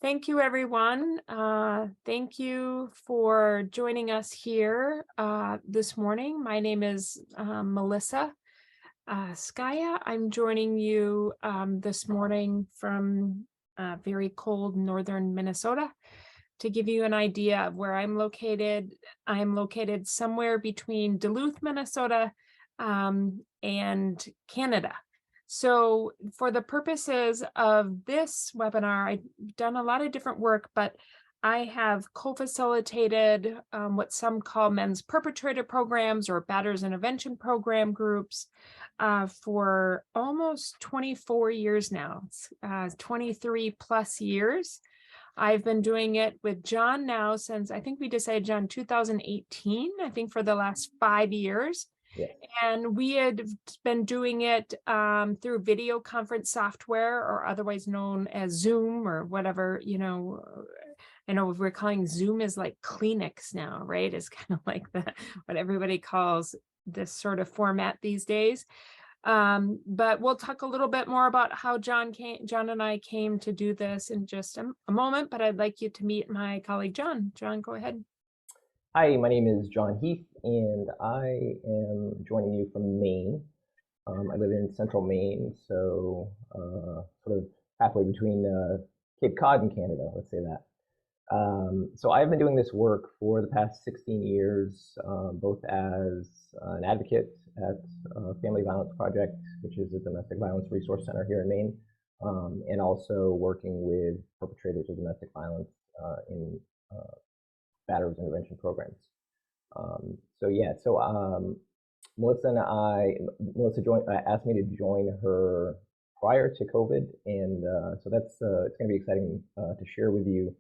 Thank you, everyone. Thank you for joining us here this morning. My name is Melissa Skaya. I'm joining you this morning from very cold northern Minnesota. To give you an idea of where I'm located somewhere between Duluth, Minnesota, and Canada. So for the purposes of this webinar, I've done a lot of different work, but I have co-facilitated what some call men's perpetrator programs or Batterers Intervention Program groups for almost 24 years now. It's 23 plus years. I've been doing it with John now since I think we decided, John, 2018, I think for the last 5 years. Yeah. And we had been doing it through video conference software, or otherwise known as Zoom or whatever, I know we're calling Zoom is like Kleenex now, right? It's kind of like what everybody calls this sort of format these days. But we'll talk a little bit more about how John and I came to do this in just a moment, but I'd like you to meet my colleague, John. John, go ahead. Hi, my name is John Heath, and I am joining you from Maine. I live in central Maine, so sort of halfway between Cape Cod and Canada, let's say that. So I've been doing this work for the past 16 years, both as an advocate at Family Violence Project, which is a domestic violence resource center here in Maine, and also working with perpetrators of domestic violence in Batterers Intervention Programs. Melissa asked me to join her prior to COVID, and so that's it's going to be exciting to share with you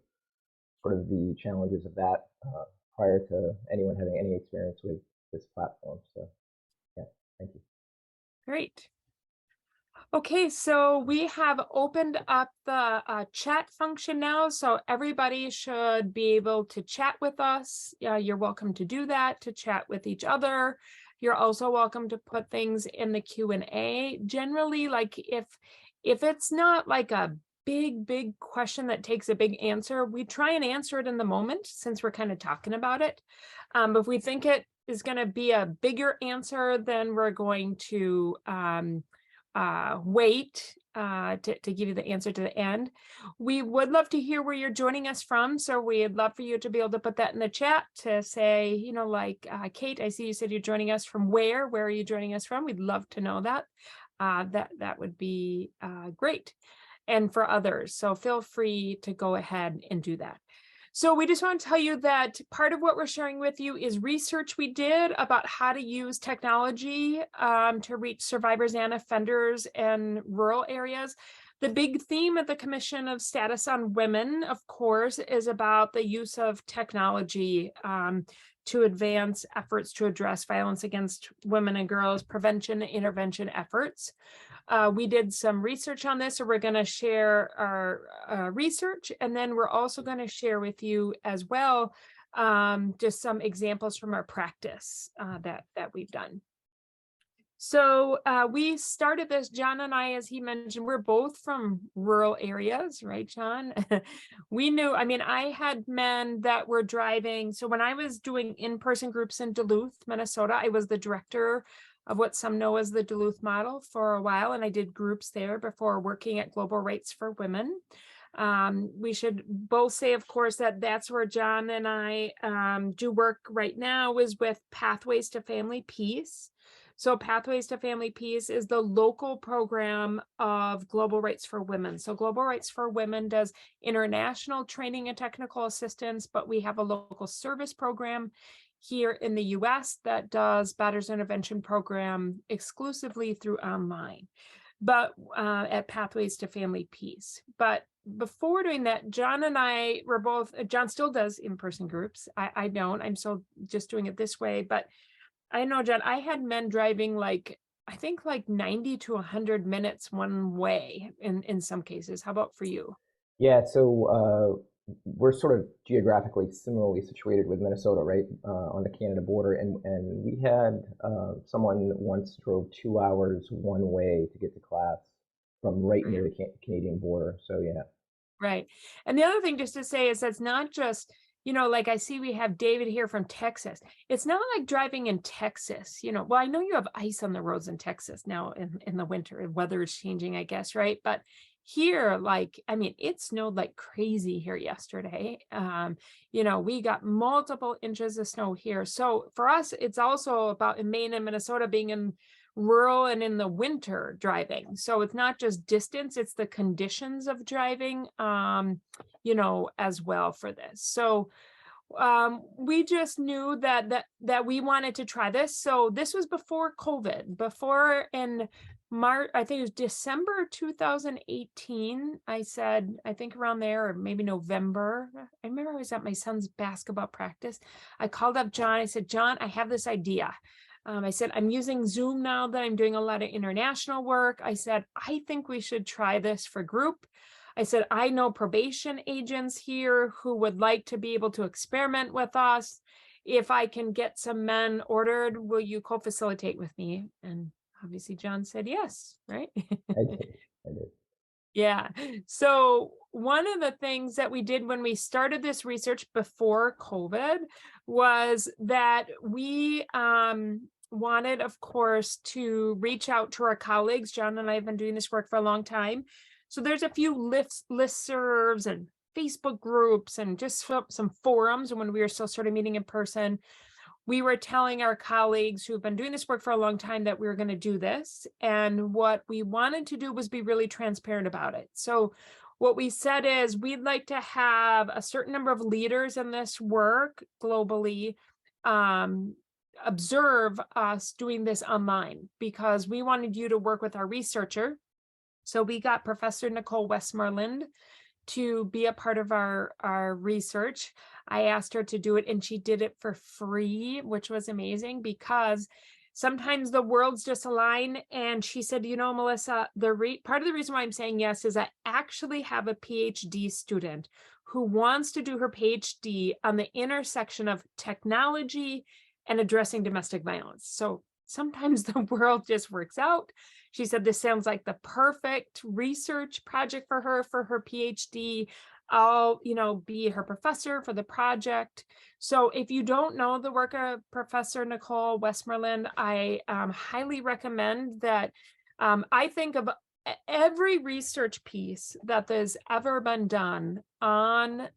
sort of the challenges of that prior to anyone having any experience with this platform. So, yeah, thank you. Great. Okay, so we have opened up the chat function now, so everybody should be able to chat with us. You're welcome to do that, to chat with each other. You're also welcome to put things in the Q&A. Generally, like if it's not like a big question that takes a big answer, we try and answer it in the moment since we're kind of talking about it. But if we think it is going to be a bigger answer, then we're going to wait to give you the answer to the end. We would love to hear where you're joining us from. So we'd love for you to be able to put that in the chat to say, Kate, I see you said you're joining us from where? Where are you joining us from? We'd love to know that. That would be great. And for others. So feel free to go ahead and do that. So we just want to tell you that part of what we're sharing with you is research we did about how to use technology to reach survivors and offenders in rural areas. The big theme of the Commission of Status on Women, of course, is about the use of technology to advance efforts to address violence against women and girls, prevention and intervention efforts. We did some research on this, so we're going to share our research, and then we're also going to share with you as well just some examples from our practice that we've done. So we started this, John and I, as he mentioned, we're both from rural areas, right, John? We knew, I had men that were driving. So when I was doing in-person groups in Duluth, Minnesota, I was the director of what some know as the Duluth model for a while, and I did groups there before working at Global Rights for Women. We should both say, of course, that that's where John and I do work right now, is with Pathways to Family Peace. So Pathways to Family Peace is the local program of Global Rights for Women. So Global Rights for Women does international training and technical assistance, but we have a local service program here in the US that does Batterers Intervention Program exclusively through online, but at Pathways to Family Peace. But before doing that, John and I were both, John still does in-person groups. I don't, I'm still just doing it this way, but I know, John, I had men driving I think 90 to 100 minutes one way in some cases. How about for you? Yeah, so we're sort of geographically similarly situated with Minnesota, right, on the Canada border, and we had someone once drove 2 hours one way to get to class from right near the Canadian border. So yeah, Right. And the other thing just to say is that's not just, like I see we have David here from Texas. It's not like driving in Texas, well, I know you have ice on the roads in Texas now in the winter. Weather is changing, I guess, right? But here, like, I mean, it snowed like crazy here yesterday. We got multiple inches of snow here. So for us, it's also about in Maine and Minnesota being in rural and in the winter driving. So it's not just distance, it's the conditions of driving, as well for this. So we just knew that we wanted to try this. So this was before COVID, before in March, I think it was December 2018. I said, I think around there, or maybe November. I remember I was at my son's basketball practice. I called up John. I said, John, I have this idea. I said, I'm using Zoom now that I'm doing a lot of international work. I said, I think we should try this for group. I said, I know probation agents here who would like to be able to experiment with us. If I can get some men ordered, will you co-facilitate with me? And obviously John said yes, right? I did. I did. Yeah. So one of the things that we did when we started this research before COVID was that we wanted, of course, to reach out to our colleagues. John and I have been doing this work for a long time. So there's a few listservs and Facebook groups and just some forums. And when we were still sort of meeting in person, we were telling our colleagues who've been doing this work for a long time that we were going to do this. And what we wanted to do was be really transparent about it. So what we said is we'd like to have a certain number of leaders in this work globally observe us doing this online because we wanted you to work with our researcher. So we got Professor Nicole Westmoreland to be a part of our research. I asked her to do it and she did it for free, which was amazing because sometimes the worlds just align. And she said, Melissa, part of the reason why I'm saying yes is I actually have a PhD student who wants to do her PhD on the intersection of technology and addressing domestic violence. So sometimes the world just works out. She said, this sounds like the perfect research project for her PhD. I'll, be her professor for the project. So if you don't know the work of Professor Nicole Westmoreland, I highly recommend that. I think of every research piece that has ever been done on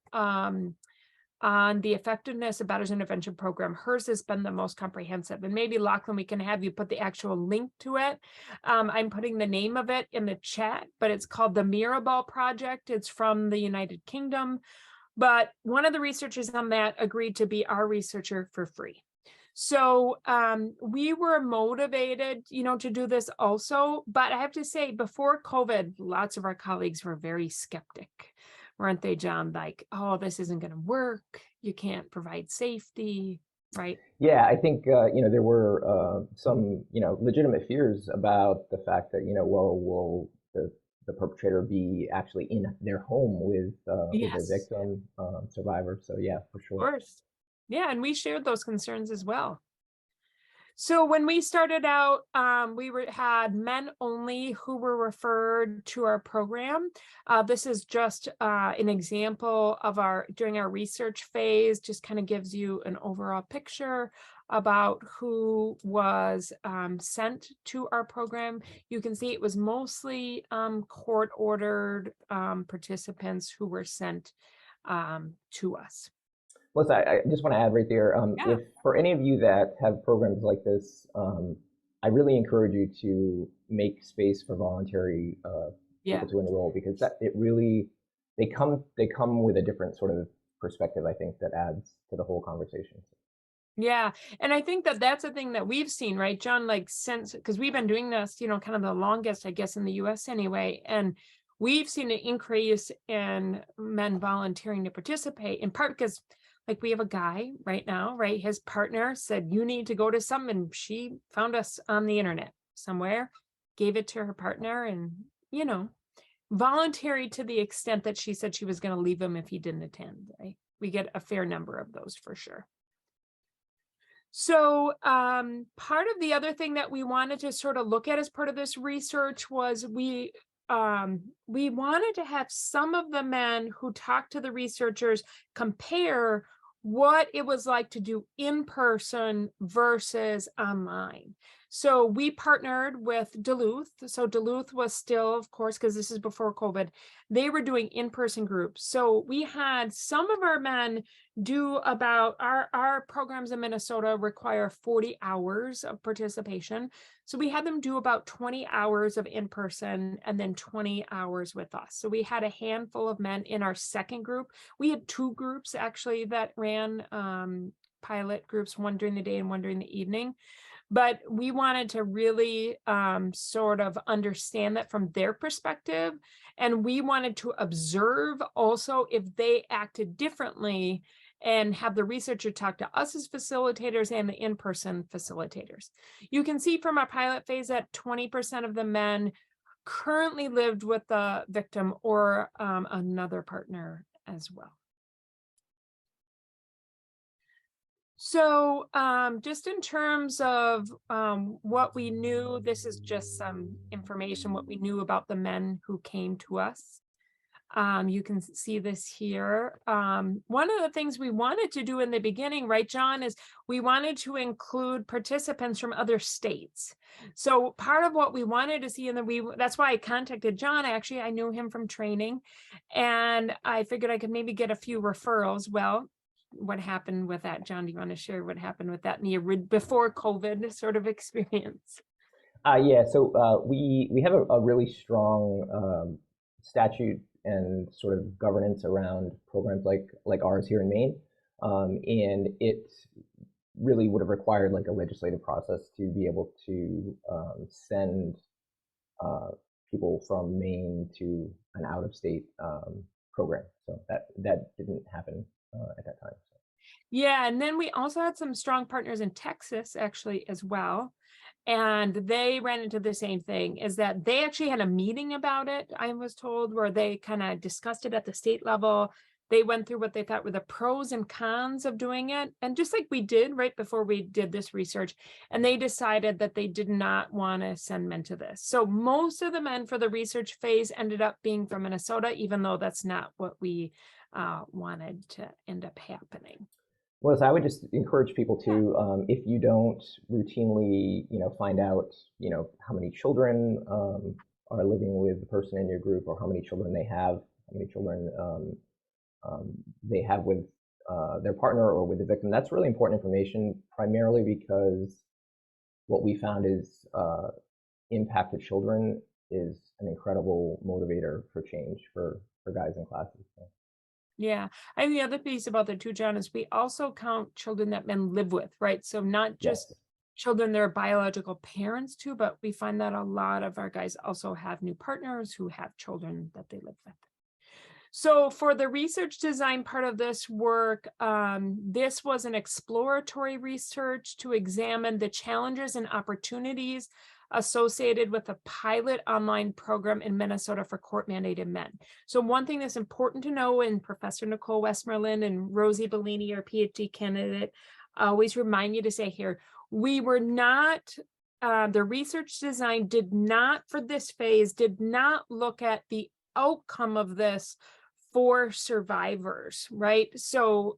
the effectiveness of Batterers Intervention Program. Hers has been the most comprehensive. And maybe, Lachlan, we can have you put the actual link to it. I'm putting the name of it in the chat, but it's called the Mirabal Project. It's from the United Kingdom. But one of the researchers on that agreed to be our researcher for free. So we were motivated, to do this also. But I have to say, before COVID, lots of our colleagues were very skeptic. Weren't they, John? Like, oh, this isn't going to work. You can't provide safety, right? Yeah, I think there were some legitimate fears about the fact that will the perpetrator be actually in their home with the Yes, victim survivor. So yeah, for of sure. course. Yeah, and we shared those concerns as well. So when we started out, we had men only who were referred to our program. This is just an example of during our research phase, just kind of gives you an overall picture about who was sent to our program. You can see it was mostly court-ordered participants who were sent to us. Melissa, I just want to add right there, Yeah. if for any of you that have programs like this, I really encourage you to make space for voluntary Yeah. people to enroll because they come with a different sort of perspective, I think, that adds to the whole conversation. Yeah. And I think that that's a thing that we've seen, right, John, like since, because we've been doing this, kind of the longest, I guess, in the US anyway. And we've seen an increase in men volunteering to participate, in part because like we have a guy right now, right? His partner said, you need to go to some, and she found us on the internet somewhere, gave it to her partner, and, voluntary to the extent that she said she was going to leave him if he didn't attend, right? We get a fair number of those for sure. So part of the other thing that we wanted to sort of look at as part of this research was we wanted to have some of the men who talked to the researchers compare what it was like to do in person versus online. So we partnered with Duluth. So Duluth was still, of course, because this is before COVID, they were doing in-person groups. So we had some of our men do about our programs in Minnesota require 40 hours of participation. So we had them do about 20 hours of in-person and then 20 hours with us. So we had a handful of men in our second group. We had two groups actually that ran pilot groups, one during the day and one during the evening. But we wanted to really sort of understand that from their perspective. And we wanted to observe also if they acted differently and have the researcher talk to us as facilitators and the in-person facilitators. You can see from our pilot phase that 20% of the men currently lived with the victim or another partner as well. So just in terms of what we knew, this is just some information, what we knew about the men who came to us. You can see this here. One of the things we wanted to do in the beginning, right, John, is we wanted to include participants from other states. So part of what we wanted to see, and that's why I contacted John. Actually, I knew him from training, and I figured I could maybe get a few referrals. Well, what happened with that, John? Do you want to share what happened with that in the before COVID sort of experience? Yeah, so we have a really strong statute and sort of governance around programs like ours here in Maine, and it really would have required like a legislative process to be able to send people from Maine to an out-of-state program. So that didn't happen at that time. So. Yeah, and then we also had some strong partners in Texas actually as well. And they ran into the same thing, is that they actually had a meeting about it, I was told, where they kind of discussed it at the state level. They went through what they thought were the pros and cons of doing it. And just like we did right before we did this research, and they decided that they did not want to send men to this. So most of the men for the research phase ended up being from Minnesota, even though that's not what we wanted to end up happening. Well, so I would just encourage people to, if you don't routinely, find out, how many children are living with the person in your group, or how many children they have, how many children they have with their partner or with the victim. That's really important information, primarily because what we found is impact to children is an incredible motivator for change for guys in classes. So. Yeah. And the other piece about the two, John, is we also count children that men live with, right? So not just Yes. children their biological parents too, but we find that a lot of our guys also have new partners who have children that they live with. So for the research design part of this work, this was an exploratory research to examine the challenges and opportunities associated with a pilot online program in Minnesota for court-mandated men. So one thing that's important to know, and Professor Nicole Westmoreland and Rosie Bellini, our PhD candidate, always remind you to say here, we were not, the research design did not, for this phase, did not look at the outcome of this for survivors, right? So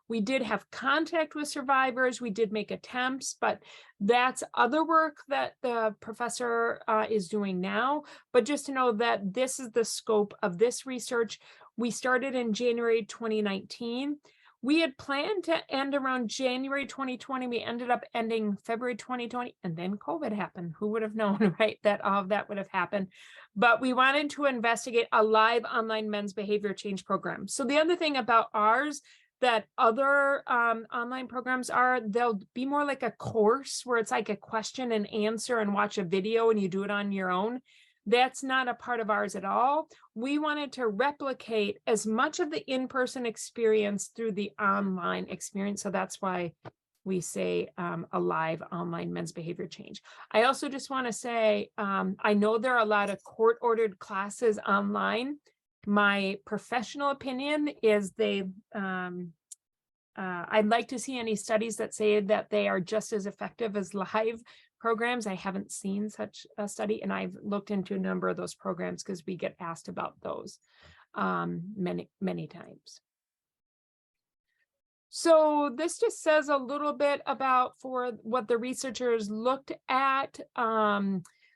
we did have contact with survivors, we did make attempts, but that's other work that the professor is doing now. But just to know that this is the scope of this research. We started in January 2019. We had planned to end around January 2020. We ended up ending February 2020, and then COVID happened. Who would have known, right, that all of that would have happened? But we wanted to investigate a live online men's behavior change program. So the other thing about ours that other online programs are, they'll be more like a course where it's like a question and answer and watch a video and you do it on your own. That's not a part of ours at all. We wanted to replicate as much of the in-person experience through the online experience. So that's why we say a live online men's behavior change. I also just want to say, I know there are a lot of court-ordered classes online. My professional opinion is I'd like to see any studies that say that they are just as effective as live, programs. I haven't seen such a study, and I've looked into a number of those programs because we get asked about those many times. So this just says a little bit about for what the researchers looked at.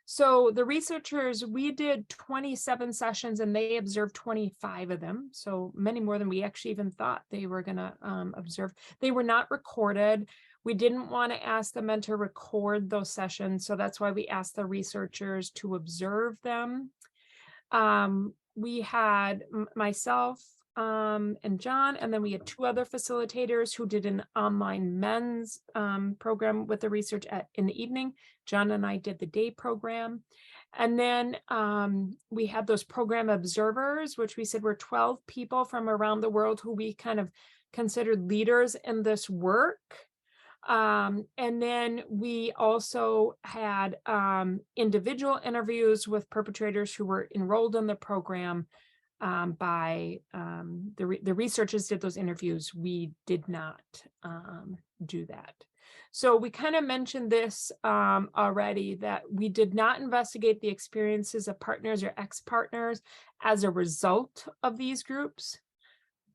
So the researchers, we did 27 sessions and they observed 25 of them. So many more than we actually even thought they were going to observe. They were not recorded. We didn't want to ask the men to record those sessions. So that's why we asked the researchers to observe them. We had myself and John, and then we had two other facilitators who did an online men's program with the research in the evening. John and I did the day program. And then we had those program observers, which we said were 12 people from around the world who we kind of considered leaders in this work. And then we also had individual interviews with perpetrators who were enrolled in the program by the researchers did those interviews. We did not do that. So we kind of mentioned this already, that we did not investigate the experiences of partners or ex-partners as a result of these groups.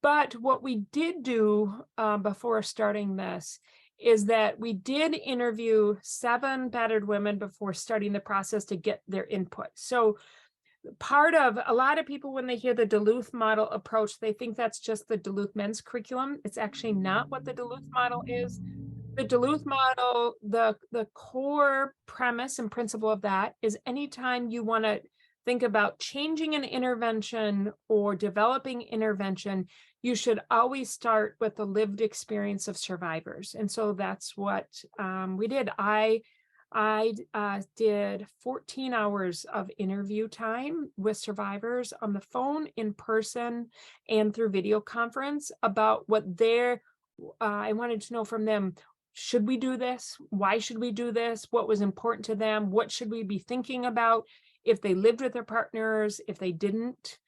But what we did do before starting this is that we did interview 7 battered women before starting the process to get their input. So part of a lot of people, when they hear the Duluth model approach, they think that's just the Duluth men's curriculum. It's actually not what the Duluth model is. The Duluth model, the core premise and principle of that is anytime you want to think about changing an intervention or developing intervention, you should always start with the lived experience of survivors. And so that's what we did. I did 14 hours of interview time with survivors on the phone, in person, and through video conference about what I wanted to know from them. Should we do this? Why should we do this? What was important to them? What should we be thinking about if they lived with their partners, if they didn't?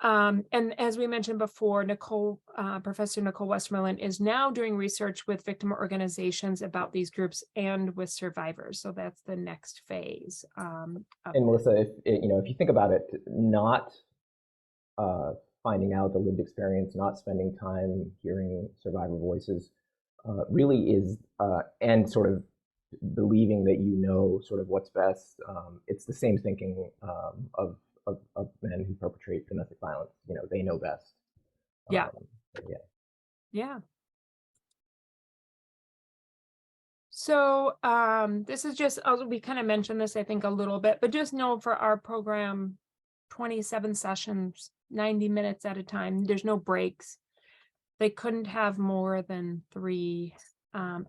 And as we mentioned before, Professor Nicole Westmoreland is now doing research with victim organizations about these groups and with survivors. So that's the next phase. And Melissa, if you think about it, not finding out the lived experience, not spending time hearing survivor voices, really is, and sort of believing that you know sort of what's best. It's the same thinking of men who perpetrate domestic violence. They know best. Yeah. Yeah. Yeah. So this is just, we kind of mentioned this, I think, a little bit, but just know for our program, 27 sessions, 90 minutes at a time. There's no breaks. They couldn't have more than 3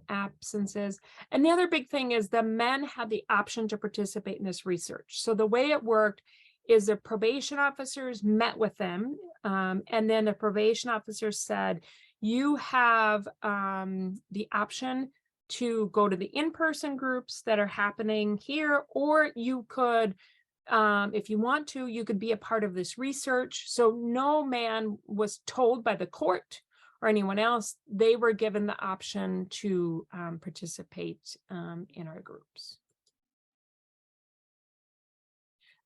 absences. And the other big thing is the men had the option to participate in this research. So the way it worked is the probation officers met with them, and then the probation officer said, you have the option to go to the in-person groups that are happening here, or you could, if you want to, you could be a part of this research. So no man was told by the court or anyone else. They were given the option to participate in our groups.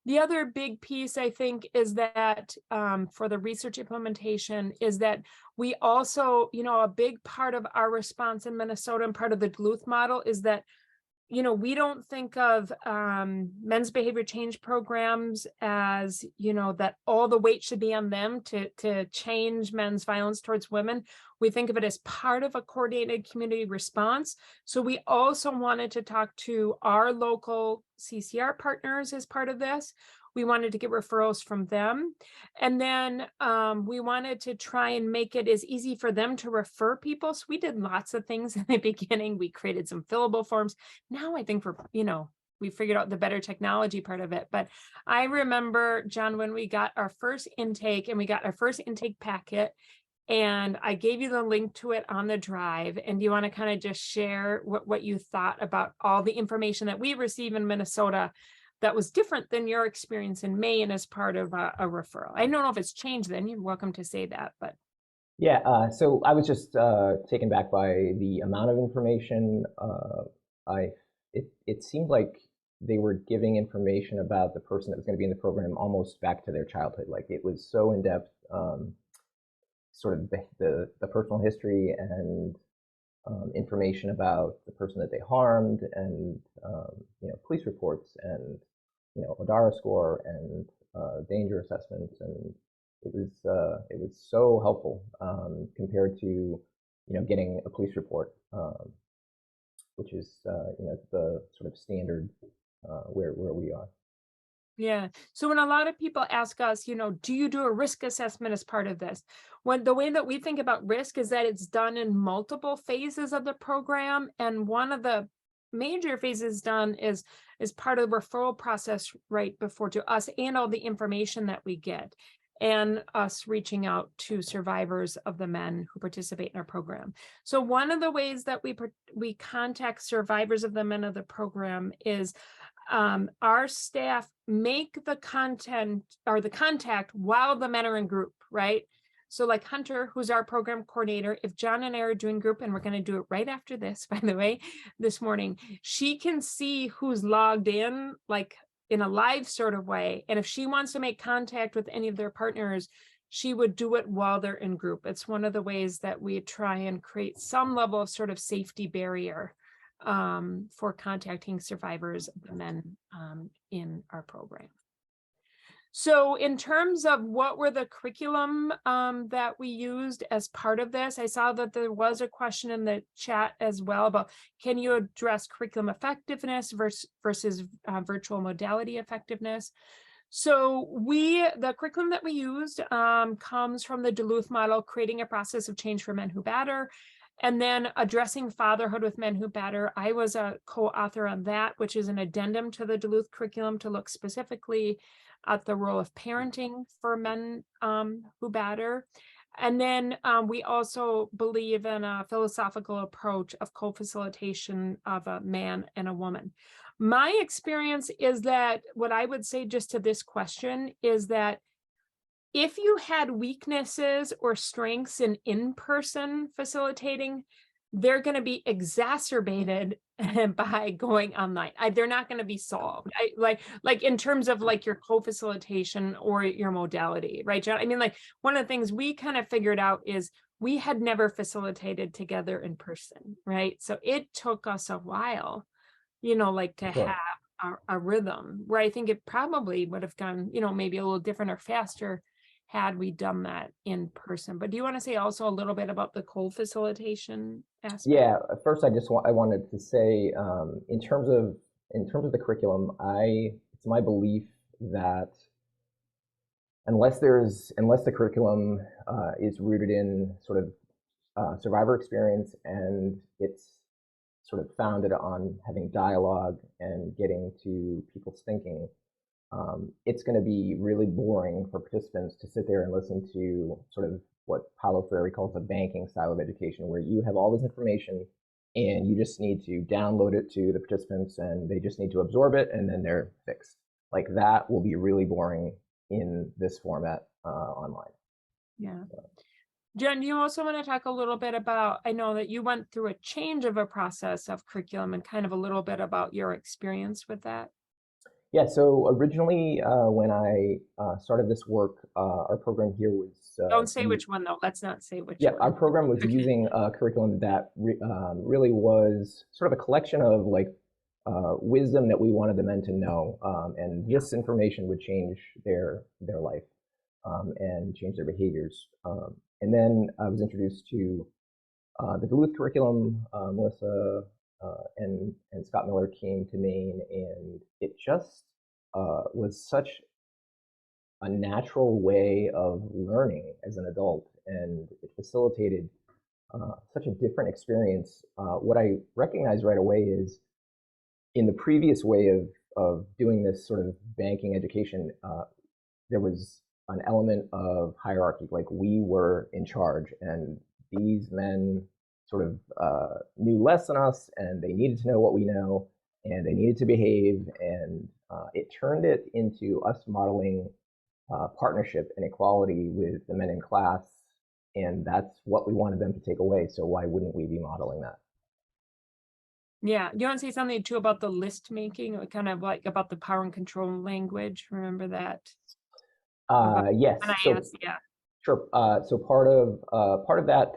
The other big piece, I think, is that for the research implementation is that we also, a big part of our response in Minnesota and part of the Duluth model is that, we don't think of men's behavior change programs as, that all the weight should be on them to change men's violence towards women. We think of it as part of a coordinated community response. So we also wanted to talk to our local CCR partners as part of this. We wanted to get referrals from them. And then we wanted to try and make it as easy for them to refer people. So we did lots of things in the beginning. We created some fillable forms. Now I think we figured out the better technology part of it. But I remember, John, when we got our first intake and we got our first intake packet, and I gave you the link to it on the drive. And do you want to kind of just share what you thought about all the information that we receive in Minnesota that was different than your experience in Maine as part of a referral? I don't know if it's changed then. You're welcome to say that, but. Yeah, so I was just taken back by the amount of information. it seemed like they were giving information about the person that was going to be in the program almost back to their childhood. Like it was so in depth, sort of the personal history and information about the person that they harmed, and police reports, and ODARA score, and danger assessments, and it was so helpful compared to getting a police report, which is the sort of standard where we are. Yeah. So when a lot of people ask us, do you do a risk assessment as part of this? When the way that we think about risk is that it's done in multiple phases of the program. And one of the major phases done is part of the referral process right before to us, and all the information that we get, and us reaching out to survivors of the men who participate in our program. So one of the ways that we contact survivors of the men of the program is our staff make the content or the contact while the men are in group, right? So like Hunter, who's our program coordinator, if John and I are doing group, and we're going to do it right after this, by the way, this morning, she can see who's logged in, like in a live sort of way. And if she wants to make contact with any of their partners, she would do it while they're in group. It's one of the ways that we try and create some level of sort of safety barrier for contacting survivors of the men in our program. So in terms of what were the curriculum that we used as part of this, I saw that there was a question in the chat as well about, can you address curriculum effectiveness versus virtual modality effectiveness? So the curriculum that we used comes from the Duluth model, creating a process of change for men who batter, and then addressing fatherhood with men who batter. I was a co-author on that, which is an addendum to the Duluth curriculum to look specifically at the role of parenting for men who batter. And then we also believe in a philosophical approach of co-facilitation of a man and a woman. My experience is that what I would say just to this question is that if you had weaknesses or strengths in-person facilitating, they're going to be exacerbated by going online. They're not going to be solved. Like in terms of like your co-facilitation or your modality, right, John? I mean, like one of the things we kind of figured out is we had never facilitated together in person, right? So it took us a while, like to Sure. have a rhythm where I think it probably would have gone, maybe a little different or faster had we done that in person. But do you want to say also a little bit about the co-facilitation aspect? Yeah, first I wanted to say, in terms of the curriculum, it's my belief that unless the curriculum is rooted in sort of survivor experience, and it's sort of founded on having dialogue and getting to people's thinking, it's going to be really boring for participants to sit there and listen to sort of what Paulo Freire calls a banking style of education, where you have all this information and you just need to download it to the participants and they just need to absorb it and then they're fixed. Like that will be really boring in this format online. Yeah. Jen, do you also want to talk a little bit about, I know that you went through a change of a process of curriculum, and kind of a little bit about your experience with that? Yeah, so originally when I started this work, our program here was... Don't say which one, though. Let's not say which Yeah, one. our program was Okay. using a curriculum that really was sort of a collection of like wisdom that we wanted the men to know, and this information would change their life and change their behaviors. And then I was introduced to the Duluth curriculum. Melissa and Scott Miller came to Maine, and it just was such a natural way of learning as an adult, and it facilitated such a different experience. What I recognized right away is in the previous way of doing this sort of banking education, there was an element of hierarchy, like we were in charge, and these men sort of knew less than us, and they needed to know what we know, and they needed to behave, and it turned it into us modeling partnership and equality with the men in class, and that's what we wanted them to take away. So why wouldn't we be modeling that? Yeah. You want to say something too about the list making, or kind of like about the power and control language? Remember that? About Yes. So NIS, yeah. sure. So part of that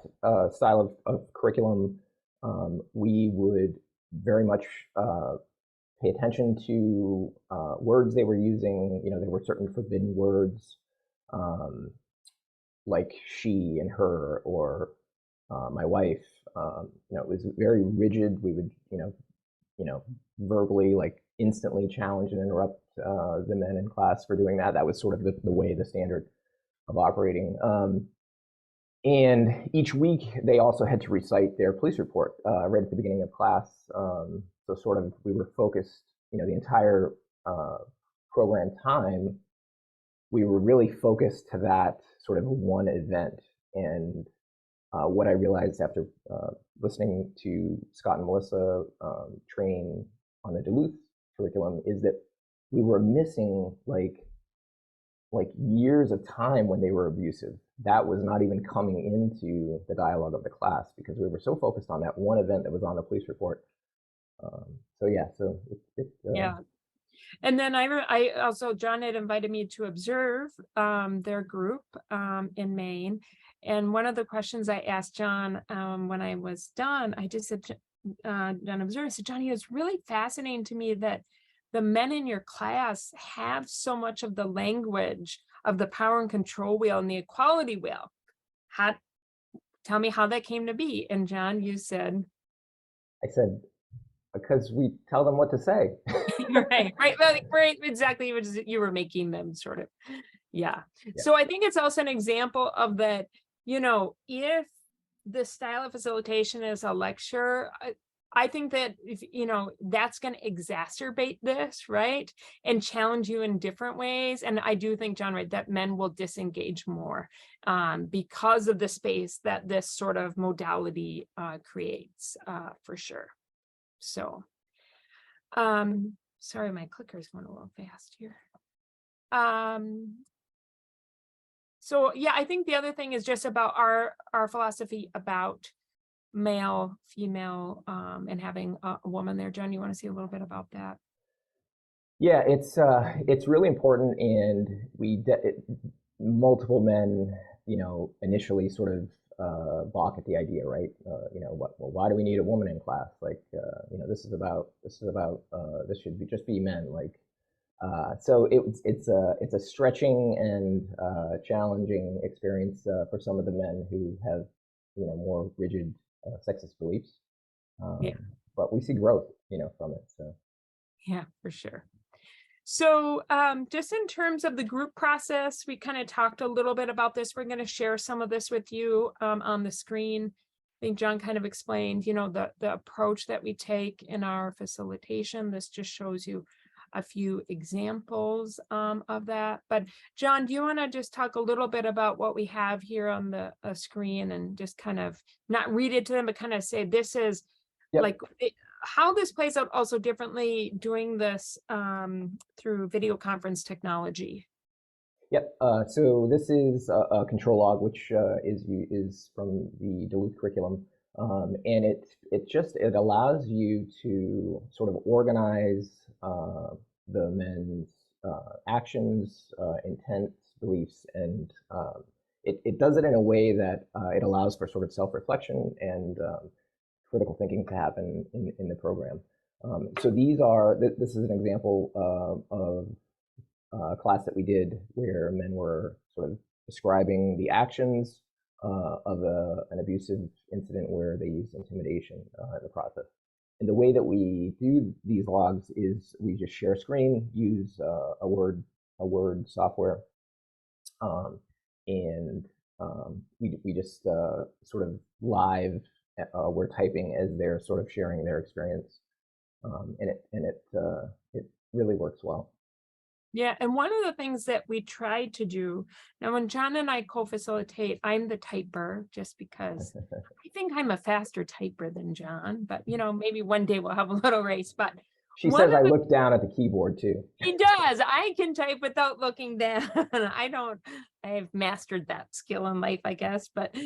style of curriculum, we would very much pay attention to words they were using. You know, there were certain forbidden words, um, like she and her, or my wife. You know, it was very rigid. We would, verbally, like, instantly challenge and interrupt the men in class for doing that. That was sort of the way, the standard of operating. And each week, they also had to recite their police report right at the beginning of class. So sort of we were focused, the entire uh, program time, we were really focused to that sort of one event. And what I realized after listening to Scott and Melissa train on the Duluth curriculum is that we were missing like years of time when they were abusive. That was not even coming into the dialogue of the class because we were so focused on that one event that was on the police report. So yeah, so Yeah. And then I also, John had invited me to observe their group in Maine. And one of the questions I asked John when I was done, I just said, John observed, I said, Johnny, it was really fascinating to me that the men in your class have so much of the language of the power and control wheel and the equality wheel. Tell me how that came to be. And John, you said, I said, because we tell them what to say. right, exactly. You were making them sort of, yeah. Yeah. So I think it's also an example of that, if the style of facilitation is a lecture, I think that if, that's going to exacerbate this, right? And challenge you in different ways. And I do think, John, right, that men will disengage more because of the space that this sort of modality creates, for sure. So, sorry, my clicker's going a little fast here. So yeah, I think the other thing is just about our philosophy about male, female, and having a woman there. John, you want to say a little bit about that? Yeah, it's really important, and multiple men, initially sort of balk at the idea, right? Why do we need a woman in class? Like, this should just be men. Like, so it's a stretching and challenging experience for some of the men who have, more rigid sexist beliefs. Yeah. But we see growth, from it. So Yeah, for sure. So just in terms of the group process, we kind of talked a little bit about this. We're going to share some of this with you on the screen. I think John kind of explained, the approach that we take in our facilitation. This just shows you a few examples of that. But John, do you want to just talk a little bit about what we have here on the screen and just kind of not read it to them, but kind of say this is like how this plays out also differently doing this through video conference technology? Yep. So this is a control log, which is from the Duluth curriculum, and it allows you to sort of organize the men's actions, intents, beliefs, and it does it in a way that it allows for sort of self-reflection and critical thinking to happen in the program. So this is an example of a class that we did where men were sort of describing the actions of an abusive incident where they used intimidation in the process. And the way that we do these logs is we just share screen, use a word software, and we just sort of live. We're typing as they're sort of sharing their experience, and it really works well. Yeah, and one of the things that we tried to do, now when John and I co-facilitate, I'm the typer just because I think I'm a faster typer than John, but maybe one day we'll have a little race. But she says I look down at the keyboard too. He does. I can type without looking down. I've mastered that skill in life, I guess. But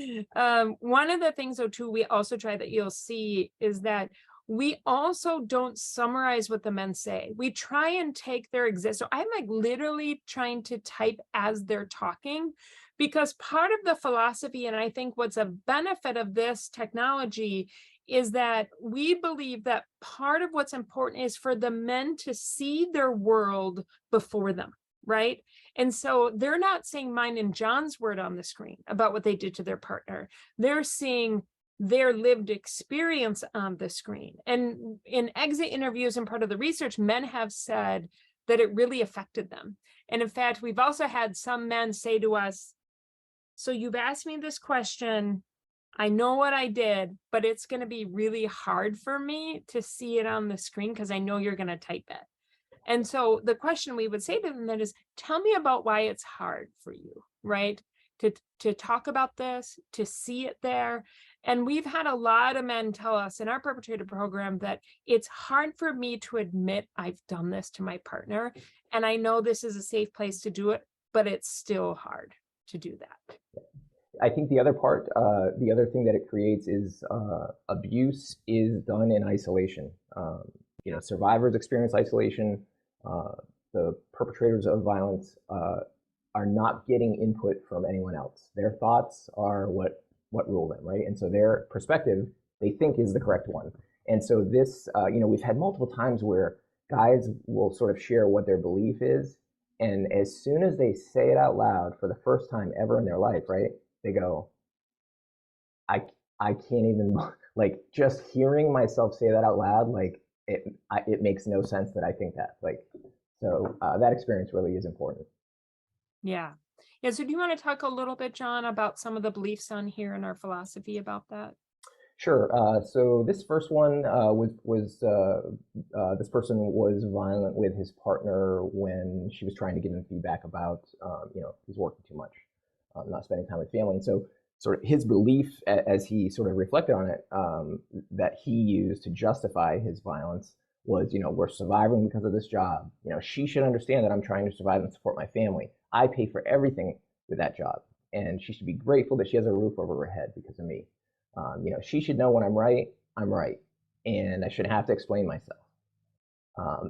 one of the things though too, we also try that you'll see is that we also don't summarize what the men say. We try and take their So I'm like literally trying to type as they're talking, because part of the philosophy, and I think what's a benefit of this technology, is that we believe that part of what's important is for the men to see their world before them, right? And so they're not seeing mine and John's word on the screen about what they did to their partner. They're seeing their lived experience on the screen. And in exit interviews and part of the research, men have said that it really affected them. And in fact, we've also had some men say to us, so you've asked me this question, I know what I did, but it's going to be really hard for me to see it on the screen because I know you're going to type it. And so the question we would say to them then is, tell me about why it's hard for you, right? To talk about this, to see it there. And we've had a lot of men tell us in our perpetrator program that it's hard for me to admit I've done this to my partner. And I know this is a safe place to do it, but it's still hard to do that. I think the other part, the other thing that it creates is abuse is done in isolation. Survivors experience isolation. The perpetrators of violence are not getting input from anyone else. Their thoughts are what rule them, right? And so their perspective, they think, is the correct one. And so this, we've had multiple times where guys will sort of share what their belief is, and as soon as they say it out loud for the first time ever in their life, right, they go, I can't even, like, just hearing myself say that out loud, like, it makes no sense that I think that, like, so that experience really is important. Yeah. Yeah. So do you want to talk a little bit, John, about some of the beliefs on here and our philosophy about that? Sure. So this first one was this person was violent with his partner when she was trying to give him feedback about he's working too much, not spending time with family, and so sort of his belief as he sort of reflected on it that he used to justify his violence was, we're surviving because of this job. She should understand that I'm trying to survive and support my family. I pay for everything with that job, and she should be grateful that she has a roof over her head because of me. She should know when I'm right, and I shouldn't have to explain myself.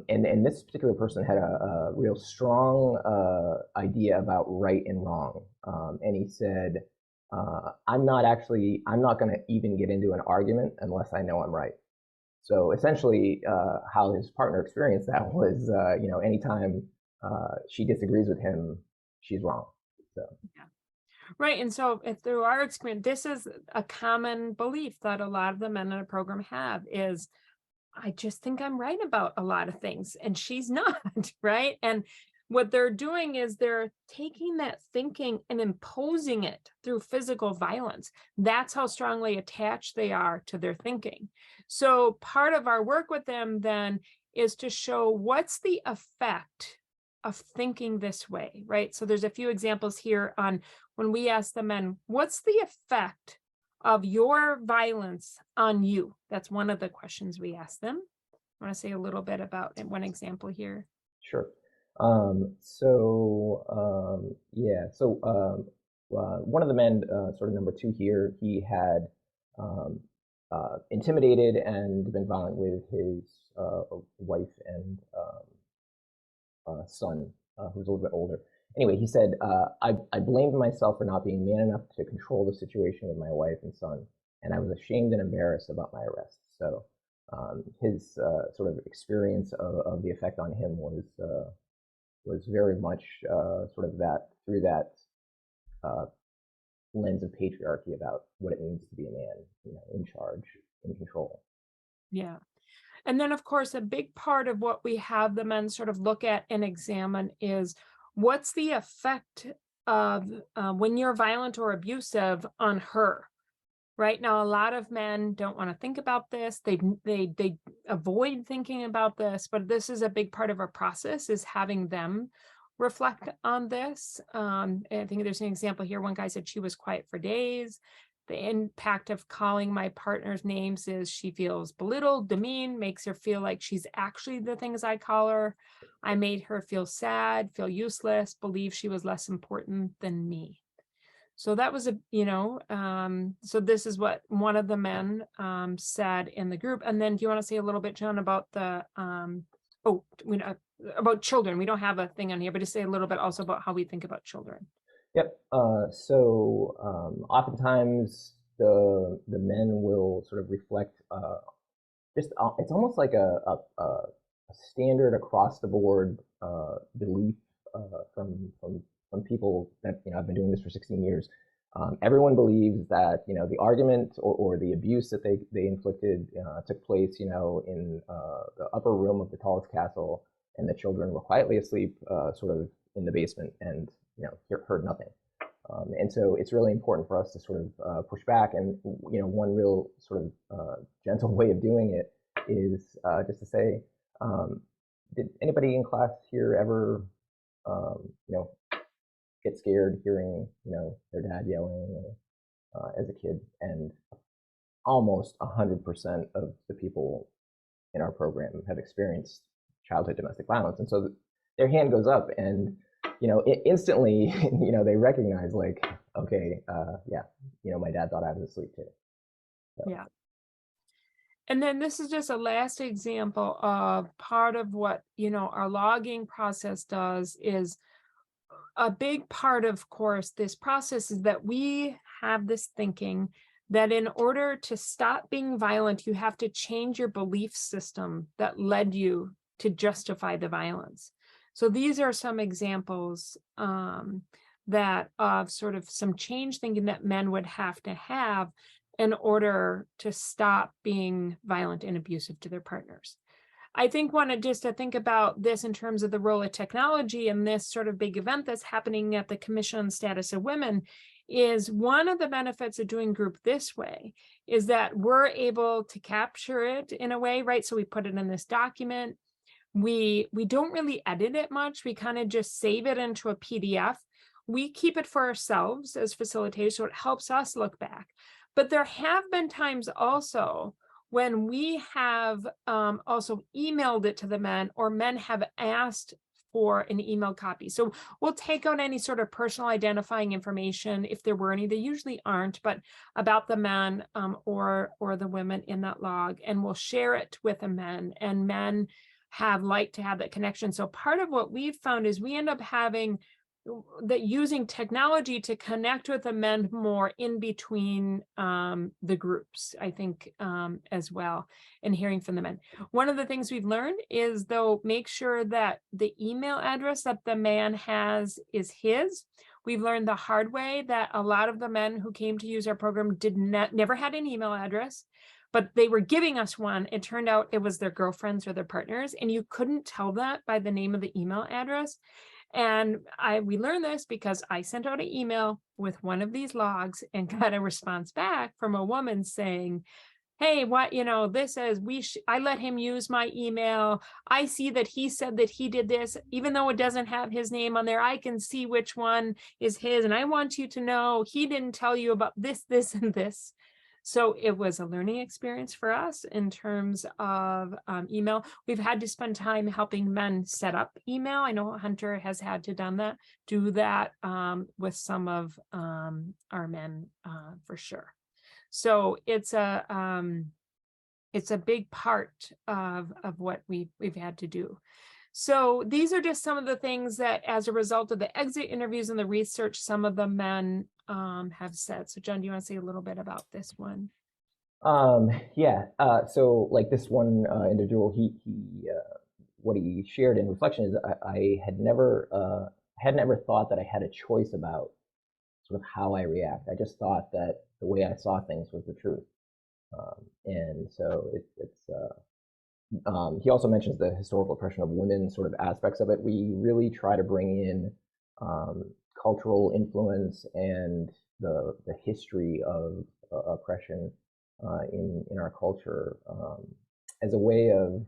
And this particular person had a real strong idea about right and wrong. And he said, I'm not going to even get into an argument unless I know I'm right. So essentially, how his partner experienced that was, anytime she disagrees with him, she's wrong. So. Yeah. Right. And so if through our experience, this is a common belief that a lot of the men in a program have is, I just think I'm right about a lot of things and she's not, right? And what they're doing is they're taking that thinking and imposing it through physical violence. That's how strongly attached they are to their thinking. So part of our work with them then is to show what's the effect of thinking this way, right? So there's a few examples here on when we ask the men, what's the effect of your violence on you? That's one of the questions we ask them. I want to say a little bit about one example here. Sure. One of the men, sort of number 2 here, he had intimidated and been violent with his wife and son, who's a little bit older. Anyway, he said, I blamed myself for not being man enough to control the situation with my wife and son, and I was ashamed and embarrassed about my arrest. So his sort of experience of the effect on him was very much sort of that, through that lens of patriarchy about what it means to be a man, in charge, in control. Yeah. And then, of course, a big part of what we have the men sort of look at and examine is what's the effect of when you're violent or abusive on her. Right now, a lot of men don't want to think about this. They avoid thinking about this, but this is a big part of our process, is having them reflect on this. I think there's an example here. One guy said she was quiet for days. The impact of calling my partner's names is she feels belittled, demeaned, makes her feel like she's actually the things I call her. I made her feel sad, feel useless, believe she was less important than me. So that was so this is what one of the men said in the group. And then do you want to say a little bit, John, about the about children? We don't have a thing on here, but just say a little bit also about how we think about children. Yep. Oftentimes the men will sort of reflect just it's almost like a standard across the board belief from people that I've been doing this for 16 years. Everyone believes that the argument or the abuse that they inflicted took place in the upper room of the tallest castle, and the children were quietly asleep, sort of in the basement, and heard nothing. And so it's really important for us to sort of push back. And one real sort of gentle way of doing it is just to say, did anybody in class here ever, get scared hearing their dad yelling as a kid? And almost 100% of the people in our program have experienced childhood domestic violence, and so their hand goes up, and instantly, they recognize, like, okay, yeah, my dad thought I was asleep too. So. Yeah. And then this is just a last example of part of what, our logging process does. Is a big part, of course, this process is that we have this thinking that in order to stop being violent, you have to change your belief system that led you to justify the violence. So these are some examples that of sort of some change thinking that men would have to have in order to stop being violent and abusive to their partners. I think just to think about this in terms of the role of technology and this sort of big event that's happening at the Commission on Status of Women is one of the benefits of doing group this way is that we're able to capture it in a way, right? So we put it in this document. We don't really edit it much. We kind of just save it into a PDF. We keep it for ourselves as facilitators, so it helps us look back. But there have been times also when we have also emailed it to the men, or men have asked for an email copy. So we'll take out any sort of personal identifying information, if there were any. They usually aren't, but about the men or the women in that log, and we'll share it with the men, and men have liked to have that connection. So part of what we've found is we end up having that using technology to connect with the men more in between the groups, I think, as well, and hearing from the men. One of the things we've learned is, though, make sure that the email address that the man has is his. We've learned the hard way that a lot of the men who came to use our program never had an email address, but they were giving us one. It turned out it was their girlfriends or their partners, and you couldn't tell that by the name of the email address. And we learned this because I sent out an email with one of these logs and got a response back from a woman saying, hey, this says I let him use my email. I see that he said that he did this, even though it doesn't have his name on there. I can see which one is his. And I want you to know he didn't tell you about this, this, and this. So it was a learning experience for us in terms of email. We've had to spend time helping men set up email. I know Hunter has had to do that with some of our men for sure. So it's a big part of what we've had to do. So these are just some of the things that, as a result of the exit interviews and the research, some of the men have said. So John, do you want to say a little bit about this one? Yeah. So like this one individual, he what he shared in reflection is I had never thought that I had a choice about sort of how I react. I just thought that the way I saw things was the truth. And so he also mentions the historical oppression of women sort of aspects of it. We really try to bring in cultural influence and the history of oppression in our culture as a way of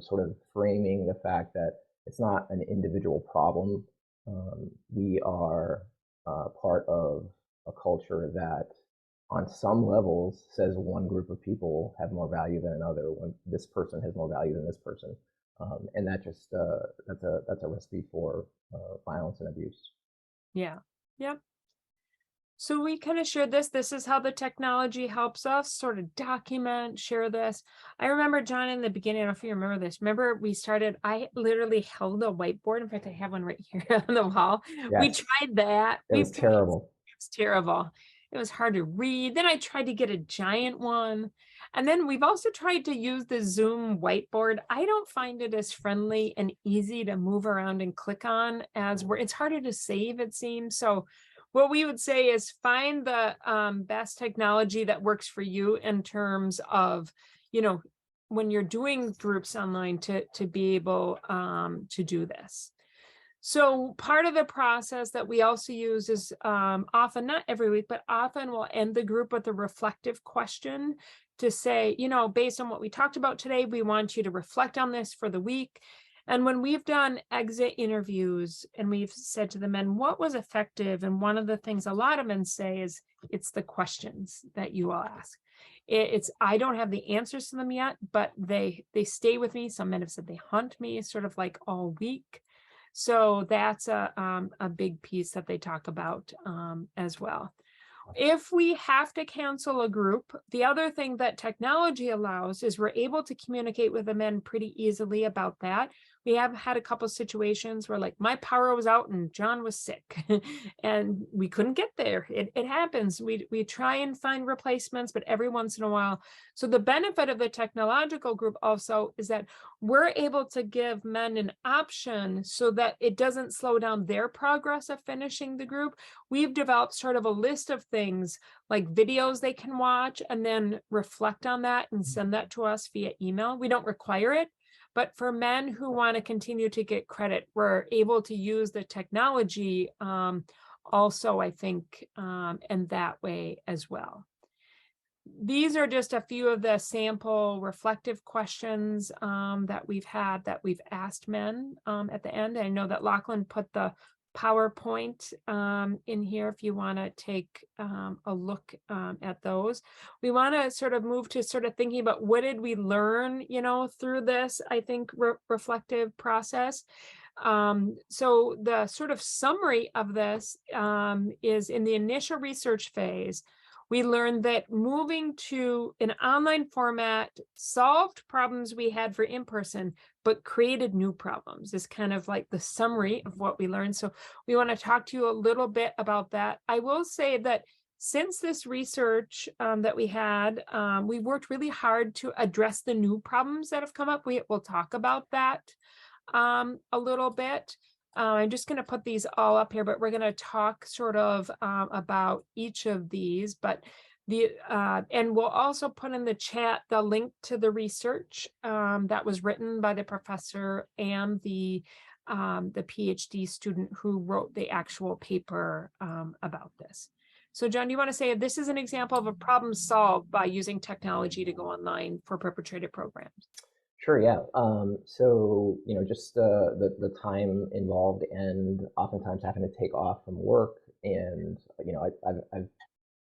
sort of framing the fact that it's not an individual problem. We are part of a culture that on some levels says one group of people have more value than another, when this person has more value than this person. And that just that's a recipe for violence and abuse. Yeah. Yep. So we kind of shared this. This is how the technology helps us sort of document, share this. I remember, John, in the beginning, I don't know if you remember this. Remember, I literally held a whiteboard. In fact, I have one right here on the wall. We Yes, tried that. it was terrible. It was terrible. It was hard to read. Then I tried to get a giant one. And then we've also tried to use the Zoom whiteboard. I don't find it as friendly and easy to move around and click on as it's harder to save, it seems. So what we would say is find the best technology that works for you in terms of, when you're doing groups online to be able to do this. So part of the process that we also use is often, not every week, but often we'll end the group with a reflective question to say, based on what we talked about today, we want you to reflect on this for the week. And when we've done exit interviews and we've said to the men, what was effective? And one of the things a lot of men say is it's the questions that you will ask. I don't have the answers to them yet, but they stay with me. Some men have said they haunt me sort of like all week. So that's a big piece that they talk about as well. If we have to cancel a group, the other thing that technology allows is we're able to communicate with the men pretty easily about that. We have had a couple of situations where like my power was out and John was sick and we couldn't get there. It happens. We try and find replacements, but every once in a while. So the benefit of the technological group also is that we're able to give men an option so that it doesn't slow down their progress of finishing the group. We've developed sort of a list of things like videos they can watch and then reflect on that and send that to us via email. We don't require it, but for men who want to continue to get credit, we're able to use the technology also, I think, in that way as well. These are just a few of the sample reflective questions that we've asked men at the end. I know that Lachlan put the PowerPoint in here if you want to take a look at those. We want to sort of move to sort of thinking about what did we learn, through this, I think, reflective process. So the sort of summary of this is in the initial research phase, we learned that moving to an online format solved problems we had for in-person, but created new problems is kind of like the summary of what we learned. So we want to talk to you a little bit about that. I will say that since this research that we had, we worked really hard to address the new problems that have come up. We'll talk about that a little bit. I'm just going to put these all up here, but we're going to talk sort of about each of these. But and we'll also put in the chat the link to the research that was written by the professor and the PhD student who wrote the actual paper about this. So, John, do you want to say this is an example of a problem solved by using technology to go online for perpetrator programs? Sure, yeah. So, just the time involved and oftentimes having to take off from work. And,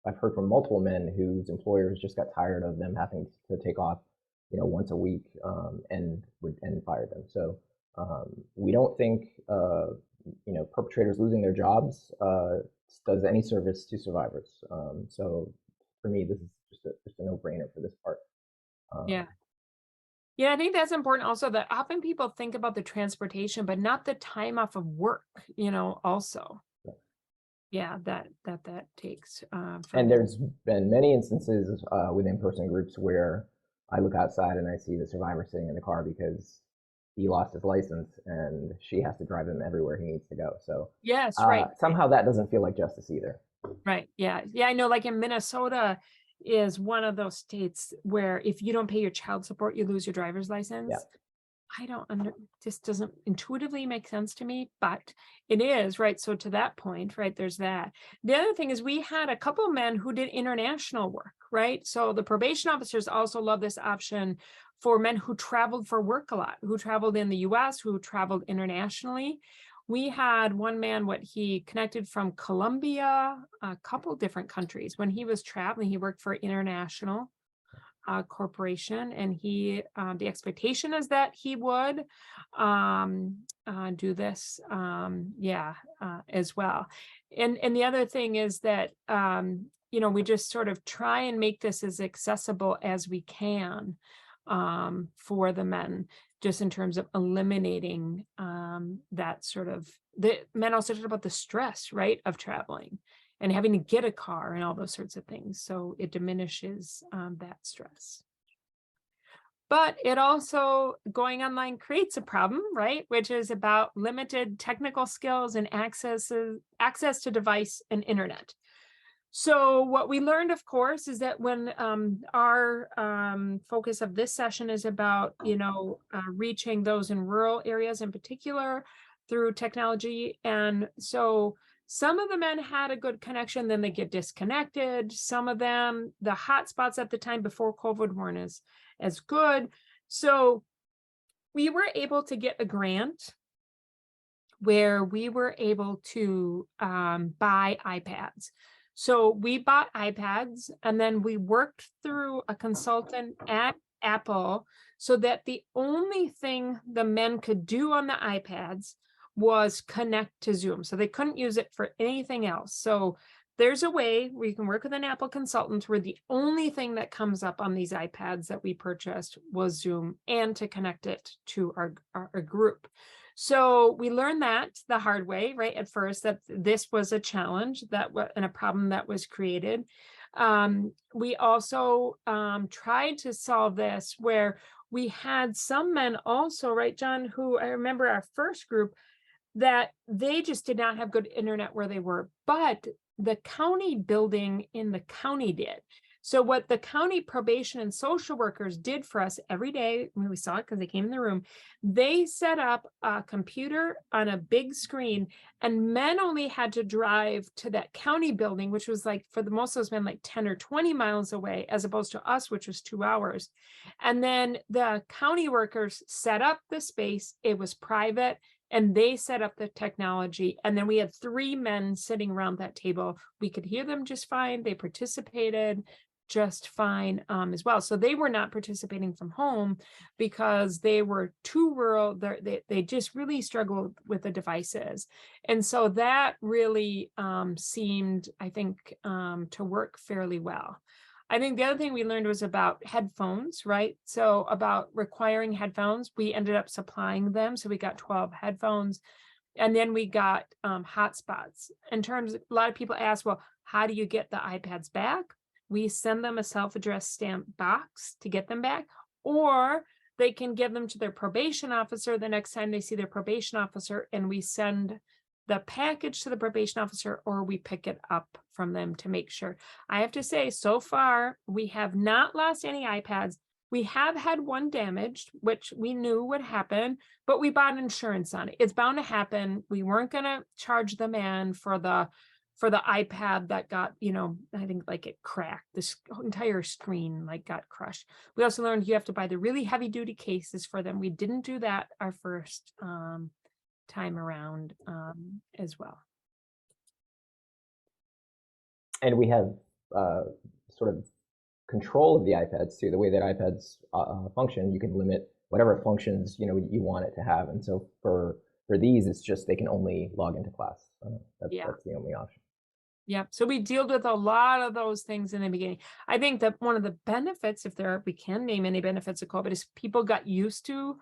I've heard from multiple men whose employers just got tired of them having to take off, once a week and fired them. So we don't think, perpetrators losing their jobs does any service to survivors. So for me, this is just a no-brainer for this part. Yeah. Yeah, I think that's important also that often people think about the transportation, but not the time off of work, also. Yeah, that takes. And there's been many instances with in-person groups where I look outside and I see the survivor sitting in the car because he lost his license and she has to drive him everywhere he needs to go. So yes, right. Somehow that doesn't feel like justice either. Right. Yeah. Yeah. I know, like in Minnesota is one of those states where if you don't pay your child support, you lose your driver's license. Yeah. I don't just doesn't intuitively make sense to me, but it is, right? So to that point, right, there's that. The other thing is we had a couple of men who did international work, right? So the probation officers also love this option for men who traveled for work a lot, who traveled in the US, who traveled internationally. We had one man, he connected from Colombia, a couple different countries. When he was traveling, he worked for international. corporation, and he the expectation is that he would do this, as well. And the other thing is that we just sort of try and make this as accessible as we can for the men, just in terms of eliminating that sort of, the men also talk about the stress, right, of traveling and having to get a car and all those sorts of things. So it diminishes that stress. But it also, going online creates a problem, right? Which is about limited technical skills and access to device and internet. So what we learned, of course, is that when our focus of this session is about, reaching those in rural areas in particular through technology. And so some of the men had a good connection, then they get disconnected. Some of them, the hotspots at the time before COVID weren't as good. So we were able to get a grant where we were able to buy iPads. So we bought iPads, and then we worked through a consultant at Apple so that the only thing the men could do on the iPads was connect to Zoom. So they couldn't use it for anything else. So there's a way where you can work with an Apple consultant where the only thing that comes up on these iPads that we purchased was Zoom, and to connect it to our group. So we learned that the hard way, right? At first, that this was a challenge and a problem that was created. We also tried to solve this where we had some men also, right, John, who I remember our first group, that they just did not have good internet where they were, but the county building in the county did. So what the county probation and social workers did for us every day, when we saw it because they came in the room, they set up a computer on a big screen, and men only had to drive to that county building, which was like, for the most of those men, like 10 or 20 miles away, as opposed to us, which was 2 hours. And then the county workers set up the space. It was private, and they set up the technology. And then we had 3 men sitting around that table. We could hear them just fine. They participated just fine as well. So they were not participating from home because they were too rural. They just really struggled with the devices. And so that really seemed, I think, to work fairly well. I think the other thing we learned was about headphones, right? So about requiring headphones, we ended up supplying them. So we got 12 headphones, and then we got hotspots. In terms of, a lot of people ask, well, how do you get the iPads back? We send them a self-addressed stamp box to get them back, or they can give them to their probation officer the next time they see their probation officer, and we send the package to the probation officer, or we pick it up from them to make sure. I have to say, so far, we have not lost any iPads. We have had one damaged, which we knew would happen, but we bought insurance on it. It's bound to happen. We weren't going to charge the man for the iPad that got, I think like it cracked. This entire screen like got crushed. We also learned you have to buy the really heavy duty cases for them. We didn't do that our first time around as well. And we have sort of control of the iPads too. The way that iPads function, you can limit whatever functions you want it to have. And so for these, it's just they can only log into class. That's the only option. Yeah, so we dealt with a lot of those things in the beginning. I think that one of the benefits, if we can name any benefits of COVID, is people got used to,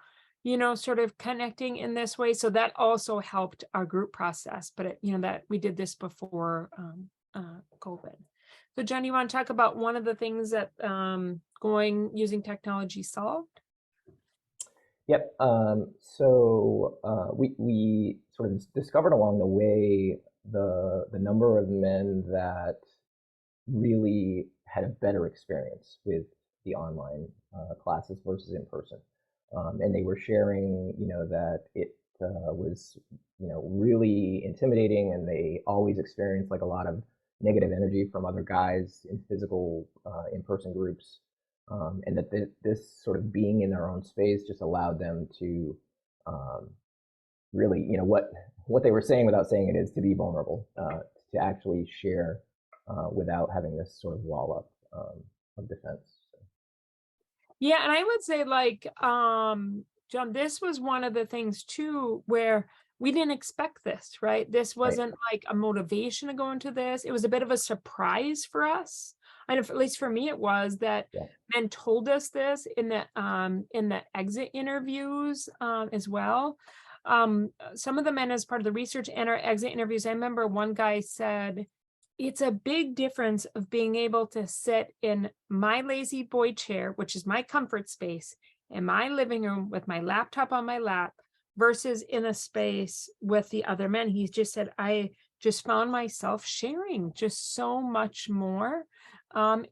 sort of connecting in this way. So that also helped our group process. But that we did this before COVID. So John, you want to talk about one of the things that using technology solved? Yep. So we sort of discovered along the way the number of men that really had a better experience with the online classes versus in person, and they were sharing, that it was, really intimidating, and they always experienced like a lot of negative energy from other guys in physical in-person groups, and that this sort of being in their own space just allowed them to really, what they were saying without saying it is to be vulnerable, to actually share without having this sort of wall up of defense. Yeah, and I would say like, John, this was one of the things too, where we didn't expect this, right? This Right. wasn't like a motivation to go into this. It was a bit of a surprise for us. And at least for me, it was that Yeah. men told us this in the exit interviews as well. Some of the men as part of the research and our exit interviews, I remember one guy said, it's a big difference of being able to sit in my lazy boy chair, which is my comfort space, in my living room with my laptop on my lap versus in a space with the other men. He just said, I just found myself sharing just so much more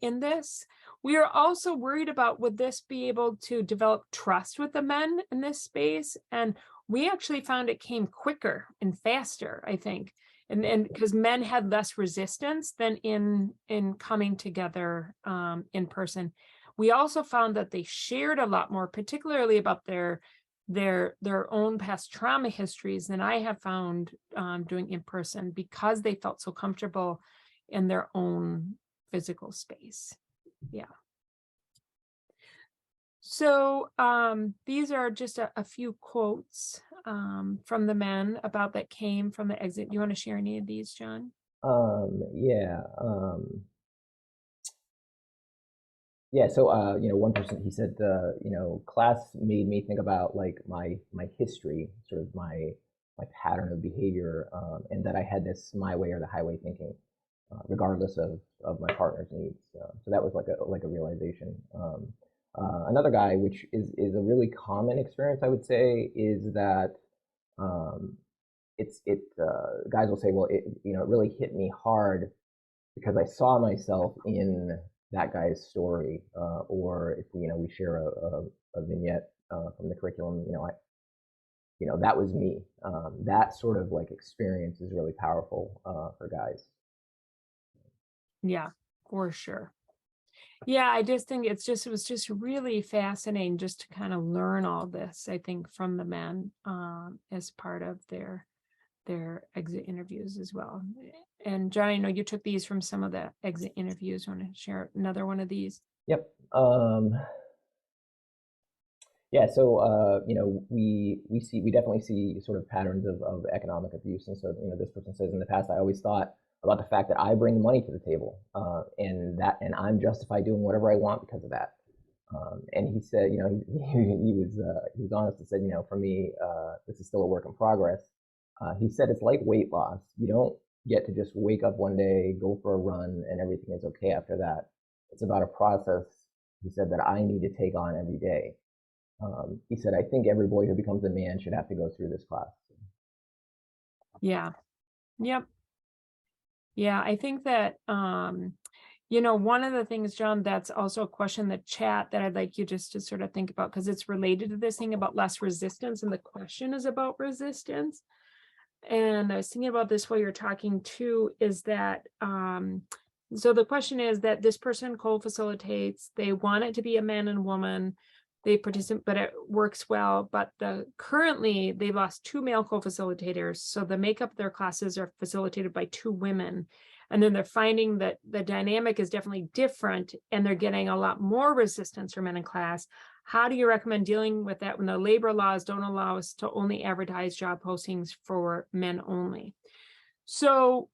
in this. We are also worried about, would this be able to develop trust with the men in this space? And we actually found it came quicker and faster, I think. And because men had less resistance than in coming together in person. We also found that they shared a lot more, particularly about their own past trauma histories than I have found doing in person, because they felt so comfortable in their own physical space. Yeah. So these are just a few quotes from the men about that came from the exit. Do you want to share any of these, John? Yeah. Yeah, so one person, he said, class made me think about like my history, sort of my pattern of behavior, and that I had this my way or the highway thinking, regardless of my partner's needs. So that was like a realization. Another guy, which is a really common experience, I would say, is that um, guys will say, well, it really hit me hard because I saw myself in that guy's story, or if we share a vignette from the curriculum, that was me. That sort of like experience is really powerful for guys. Yeah, for sure. Yeah, I just think it was just really fascinating just to kind of learn all this, I think, from the men as part of their exit interviews as well. And John, I know you took these from some of the exit interviews. Want to share another one of these? Yep. Yeah, so we definitely see sort of patterns of economic abuse, and so this person says, in the past I always thought about the fact that I bring money to the table, and I'm justified doing whatever I want because of that. And he said, he was honest and said, for me, this is still a work in progress. He said it's like weight loss. You don't get to just wake up one day, go for a run, and everything is okay after that. It's about a process, he said, that I need to take on every day. He said, I think every boy who becomes a man should have to go through this class. Yeah. Yep. Yeah, I think that one of the things, John, that's also a question in the chat that I'd like you just to sort of think about, because it's related to this thing about less resistance, and the question is about resistance. And I was thinking about this while you're talking too, is that so the question is that this person co-facilitates, they want it to be a man and woman, they participate, but it works well. But currently they lost 2 male co-facilitators. So the makeup of their classes are facilitated by 2 women. And then they're finding that the dynamic is definitely different, and they're getting a lot more resistance from men in class. How do you recommend dealing with that when the labor laws don't allow us to only advertise job postings for men only? So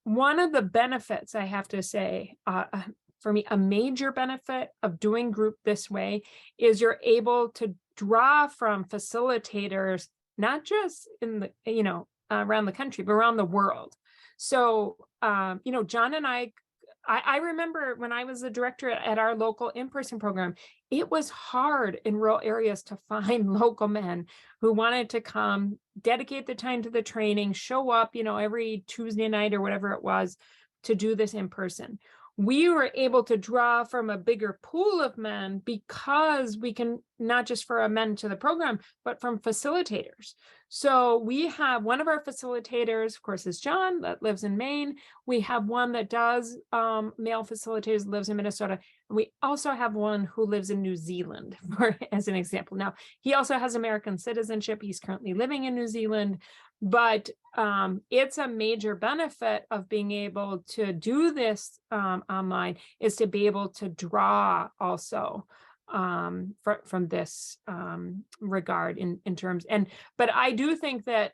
one of the benefits, I have to say, for me, a major benefit of doing group this way is you're able to draw from facilitators, not just in the, around the country, but around the world. So, John and I remember when I was the director at our local in-person program, it was hard in rural areas to find local men who wanted to come, dedicate the time to the training, show up, every Tuesday night or whatever it was to do this in person. We were able to draw from a bigger pool of men because we can not just for men to the program, but from facilitators. So we have one of our facilitators, of course, is John, that lives in Maine. We have one that does male facilitators, lives in Minnesota. And we also have one who lives in New Zealand, as an example. Now, he also has American citizenship. He's currently living in New Zealand. But it's a major benefit of being able to do this online is to be able to draw also from this regard in terms. But I do think that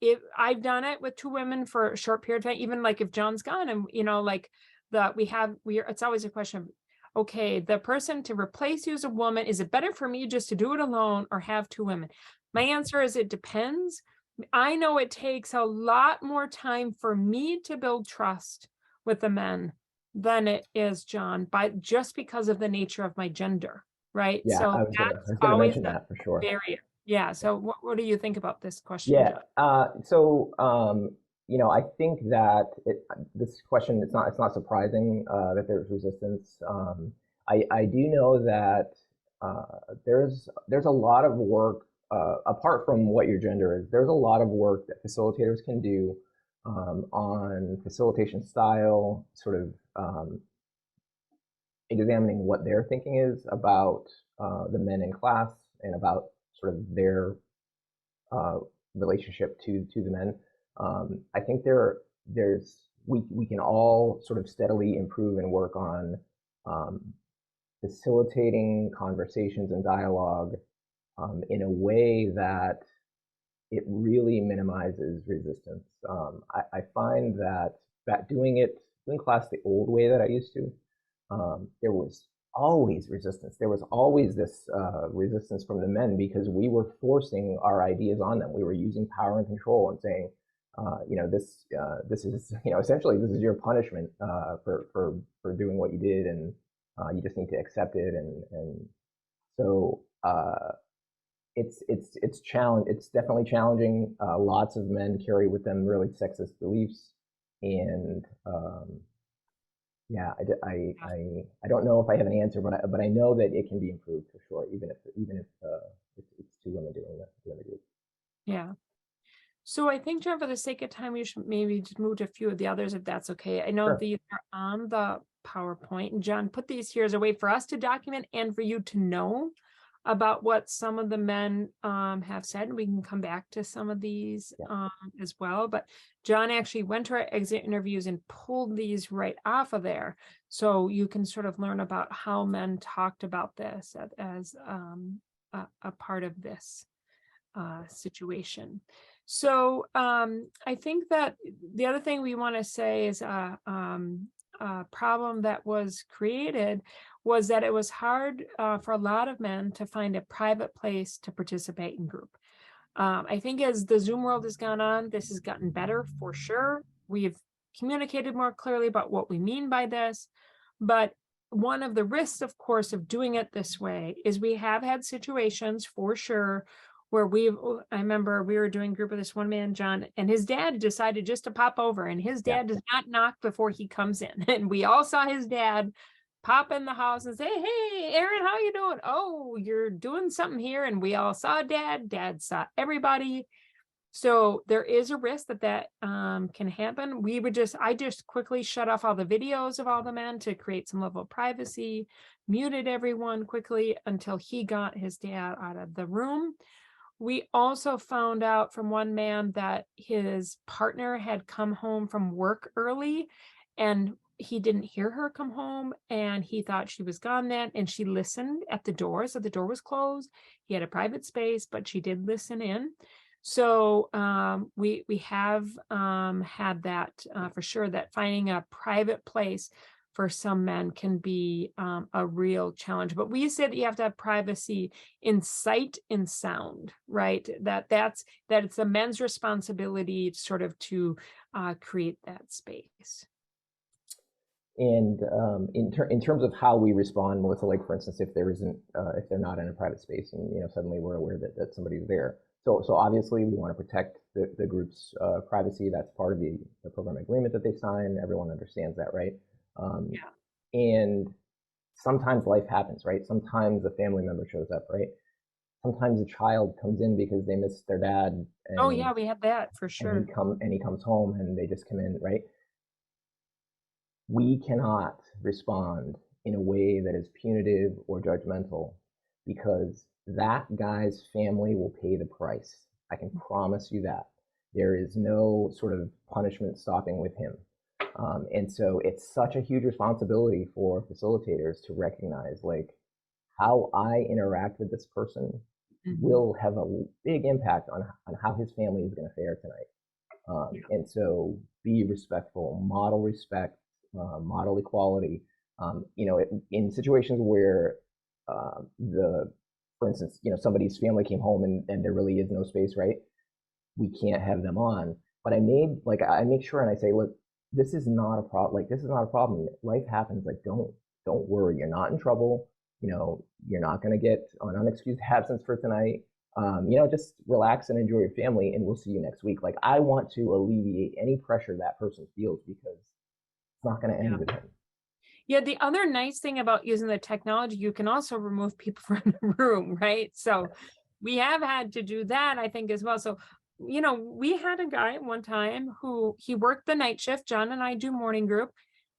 if I've done it with two women for a short period of time, even like if John's gone and, like it's always a question of, okay, the person to replace you as a woman, is it better for me just to do it alone or have two women? My answer is it depends. I know it takes a lot more time for me to build trust with the men than it is John, just because of the nature of my gender, right? Yeah, So I that's was gonna always mention the that for sure. barrier. Yeah. So what do you think about this question, Yeah. John? I think that this question, it's not surprising that there's resistance. I do know that there's a lot of work apart from what your gender is. There's a lot of work that facilitators can do on facilitation style, sort of examining what their thinking is about the men in class and about sort of their uh, relationship to the men. I think we can all sort of steadily improve and work on um, facilitating conversations and dialogue in a way that it really minimizes resistance. I find that doing class the old way that I used to, there was always resistance. There was always this resistance from the men because we were forcing our ideas on them. We were using power and control and saying, this is, essentially this is your punishment for doing what you did, and you just need to accept it. And so it's definitely challenging. Lots of men carry with them really sexist beliefs, and yeah, I don't know if I have an answer, but I know that it can be improved for sure, even if it's two women doing the group. Yeah. So I think, John, for the sake of time, we should maybe just move to a few of the others, if that's okay. I know Sure. these are on the PowerPoint, and John put these here as a way for us to document and for you to know about what some of the men have said. We can come back to some of these Yeah. as well. But John actually went to our exit interviews and pulled these right off of there. So you can sort of learn about how men talked about this as a part of this situation. So I think that the other thing we want to say is a problem that was created was that it was hard for a lot of men to find a private place to participate in group. I think as the Zoom world has gone on, this has gotten better for sure. We've communicated more clearly about what we mean by this, but one of the risks, of course, of doing it this way is we have had situations for sure where I remember we were doing a group of this one man, John, and his dad decided just to pop over, and his Yeah. dad does not knock before he comes in. And we all saw his dad pop in the house and say, "Hey, Aaron, how you doing? Oh, you're doing something here." And we all saw dad saw everybody. So there is a risk that can happen. I just quickly shut off all the videos of all the men to create some level of privacy, muted everyone quickly until he got his dad out of the room. We also found out from one man that his partner had come home from work early and he didn't hear her come home, and he thought she was gone then, and she listened at the door. So the door was closed. He had a private space, but she did listen in. So we have had that for sure, that finding a private place for some men can be a real challenge. But we said that you have to have privacy in sight and sound, right? That it's the men's responsibility sort of to create that space. And in terms of how we respond, Melissa, like for instance, if if they're not in a private space and suddenly we're aware that somebody's there, so obviously we want to protect the group's privacy. That's part of the program agreement that they sign. Everyone understands that, right? Yeah. And sometimes life happens, right? Sometimes a family member shows up, right? Sometimes a child comes in because they miss their dad, Oh and yeah, we had that for sure. he comes home and they just come in, right? We cannot respond in a way that is punitive or judgmental because that guy's family will pay the price. I can promise you that. There is no sort of punishment stopping with him. And so it's such a huge responsibility for facilitators to recognize, like, how I interact with this person will have a big impact on how his family is going to fare tonight. And so be respectful, model respect, model equality. In situations where for instance, somebody's family came home and there really is no space, right? We can't have them on. But I make sure and I say, look, this is not a problem. Like, this is not a problem. Life happens. Like, don't worry. You're not in trouble. You're not going to get an unexcused absence for tonight. Just relax and enjoy your family, and we'll see you next week. Like, I want to alleviate any pressure that person feels, because it's not going to end with him. Yeah, the other nice thing about using the technology, you can also remove people from the room, right? So we have had to do that, I think, as well. So, we had a guy one time who he worked the night shift. John and I do morning group,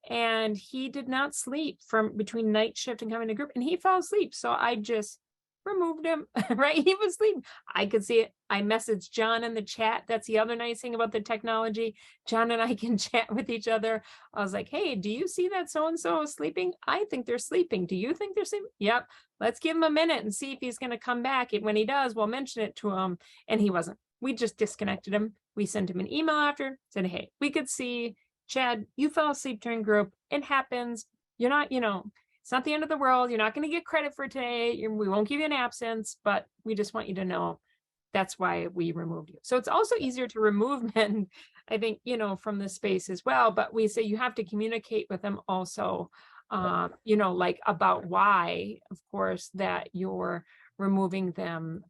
and he did not sleep from between night shift and coming to group, and he fell asleep. So I just removed him, right? He was sleeping. I could see it. I messaged John in the chat. That's the other nice thing about the technology. John and I can chat with each other. I was like, hey, do you see that so-and-so is sleeping? I think they're sleeping. Do you think they're sleeping? Yep. Let's give him a minute and see if he's going to come back. And when he does, we'll mention it to him. And he wasn't. We just disconnected him. We sent him an email after, said, hey, we could see, Chad, you fell asleep during group. It happens. You're not, it's not the end of the world. You're not going to get credit for today. We won't give you an absence, but we just want you to know that's why we removed you. So it's also easier to remove men, I think, from the space as well. But we say you have to communicate with them also, like about why, of course, that you're removing them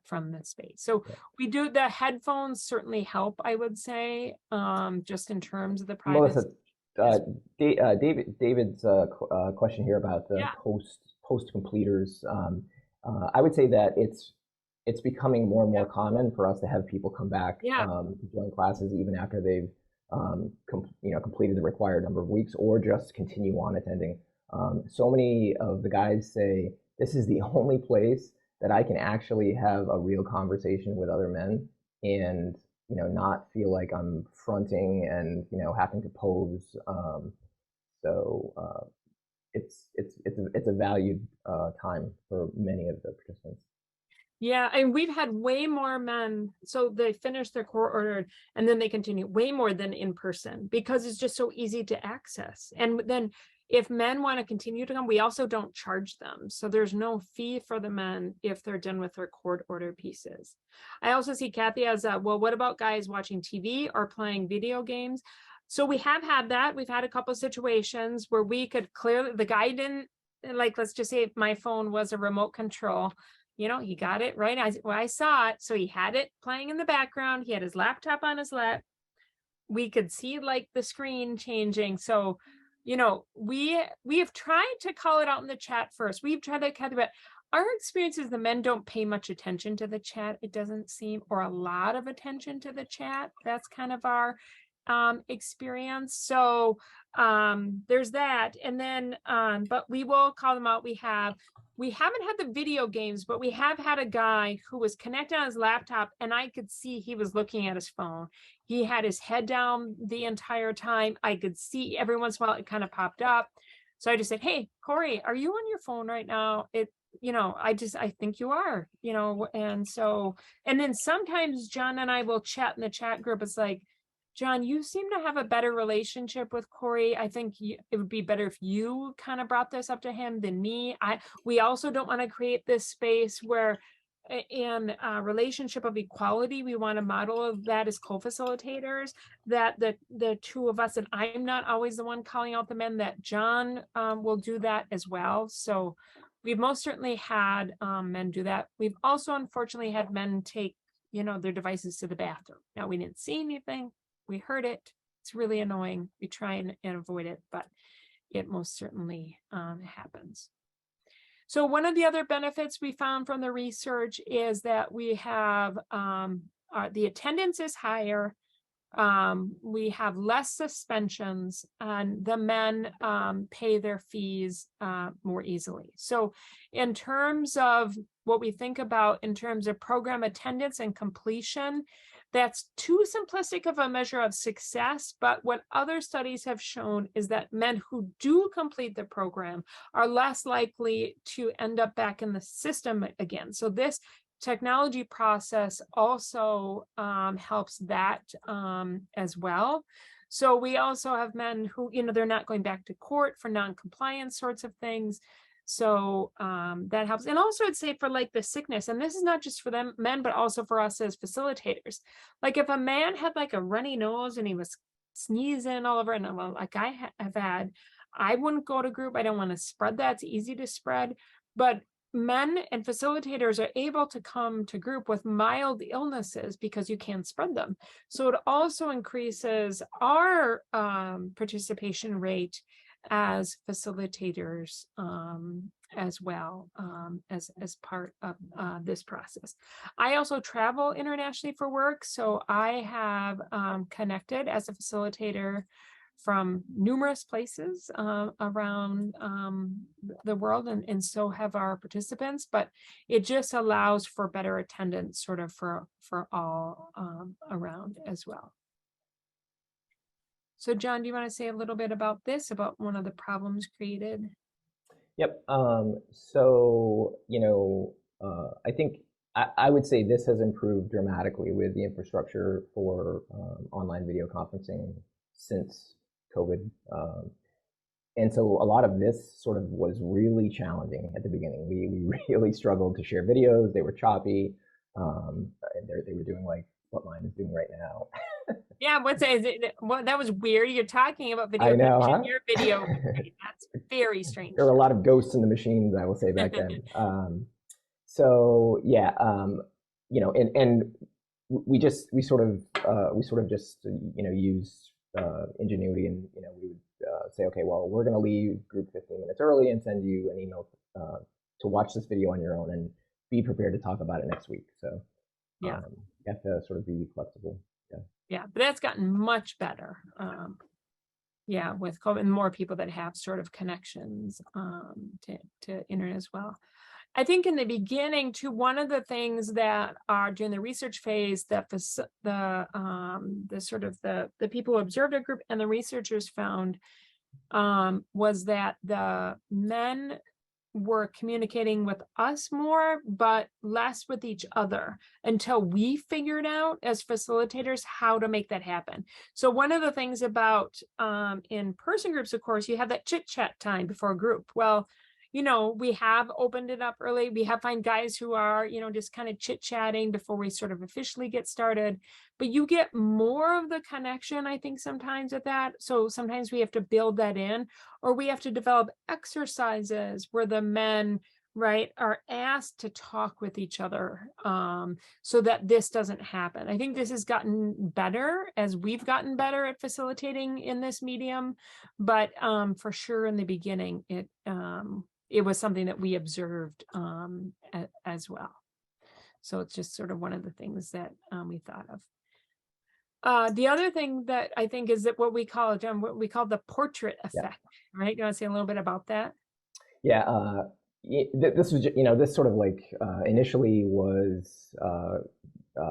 from the space. So we do, the headphones certainly help, I would say, just in terms of the privacy. Melissa, David's question here about the post completers. I would say that it's becoming more and more common for us to have people come back to join classes even after they've completed the required number of weeks, or just continue on attending. So many of the guys say, this is the only place that I can actually have a real conversation with other men and not feel like I'm fronting and having to pose. It's a valued time for many of the participants. Yeah, and we've had way more men. So they finish their court order and then they continue way more than in person, because it's just so easy to access. And then if men want to continue to come, we also don't charge them. So there's no fee for the men if they're done with their court order pieces. I also see Kathy as, well, what about guys watching TV or playing video games? So we have had that. We've had a couple of situations where we could clearly, the guy didn't, like, let's just say if my phone was a remote control, he got it right. I saw it. So he had it playing in the background. He had his laptop on his lap. We could see like the screen changing. So, we have tried to call it out in the chat first. We've tried to cut it. Our experience is the men don't pay much attention to the chat, it doesn't seem, or a lot of attention to the chat. That's kind of our experience. So there's that. And then, but we will call them out. We haven't had the video games, but we have had a guy who was connected on his laptop, and I could see he was looking at his phone. He had his head down the entire time. I could see every once in a while it kind of popped up. So I just said, hey, Corey, are you on your phone right now? I think you are, and so, and then sometimes John and I will chat in the chat group. It's like, John, you seem to have a better relationship with Corey. I think it would be better if you kind of brought this up to him than me. We also don't want to create this space where in a relationship of equality, we want to model that as co-facilitators, that the two of us, and I'm not always the one calling out the men, that John will do that as well. So we've most certainly had men do that. We've also unfortunately had men take, their devices to the bathroom. Now, we didn't see anything. We heard it. It's really annoying. We try and avoid it, but it most certainly happens. So one of the other benefits we found from the research is that we have the attendance is higher. We have less suspensions, and the men pay their fees more easily. So in terms of what we think about in terms of program attendance and completion, that's too simplistic of a measure of success, but what other studies have shown is that men who do complete the program are less likely to end up back in the system again. So this technology process also helps that as well. So we also have men who, they're not going back to court for non-compliance sorts of things. So that helps. And also I'd say for like the sickness, and this is not just for them men, but also for us as facilitators. Like if a man had like a runny nose and he was sneezing all over, and well, like I have had, I wouldn't go to group. I don't want to spread that. It's easy to spread. But men and facilitators are able to come to group with mild illnesses because you can't spread them. So it also increases our participation rate as facilitators as well as part of this process. I also travel internationally for work, so I have connected as a facilitator from numerous places around the world, and so have our participants, but it just allows for better attendance sort of for all around as well. So John, do you want to say a little bit about this, about one of the problems created? Yep. So, I think I would say this has improved dramatically with the infrastructure for online video conferencing since COVID. And so a lot of this sort of was really challenging at the beginning. We really struggled to share videos. They were choppy. And they were doing like what mine is doing right now. Yeah, what's it? Well, that was weird. You're talking about video. I know, huh? Your video. That's very strange. There were a lot of ghosts in the machines, I will say, back then. So yeah, and we sort of just use ingenuity, and we would say, okay, well, we're going to leave group 15 minutes early and send you an email to watch this video on your own and be prepared to talk about it next week. So yeah, you have to sort of be flexible. Yeah, but that's gotten much better. Yeah, with COVID, and more people that have sort of connections to internet as well. I think in the beginning too, one of the things that are during the research phase that the sort of the people who observed our group and the researchers found was that the men were communicating with us more, but less with each other until we figured out as facilitators how to make that happen. So one of the things about in-person groups, of course, you have that chit chat time before a group. Well, we have opened it up early. We have find guys who are, just kind of chit chatting before we sort of officially get started, but you get more of the connection, I think, sometimes with that. So sometimes we have to build that in, or we have to develop exercises where the men, right, are asked to talk with each other so that this doesn't happen. I think this has gotten better as we've gotten better at facilitating in this medium, but for sure in the beginning, it was something that we observed as well. So it's just sort of one of the things that we thought of. The other thing that I think is that what we call the portrait effect, right? You want to say a little bit about that? Yeah, this was, this sort of like initially was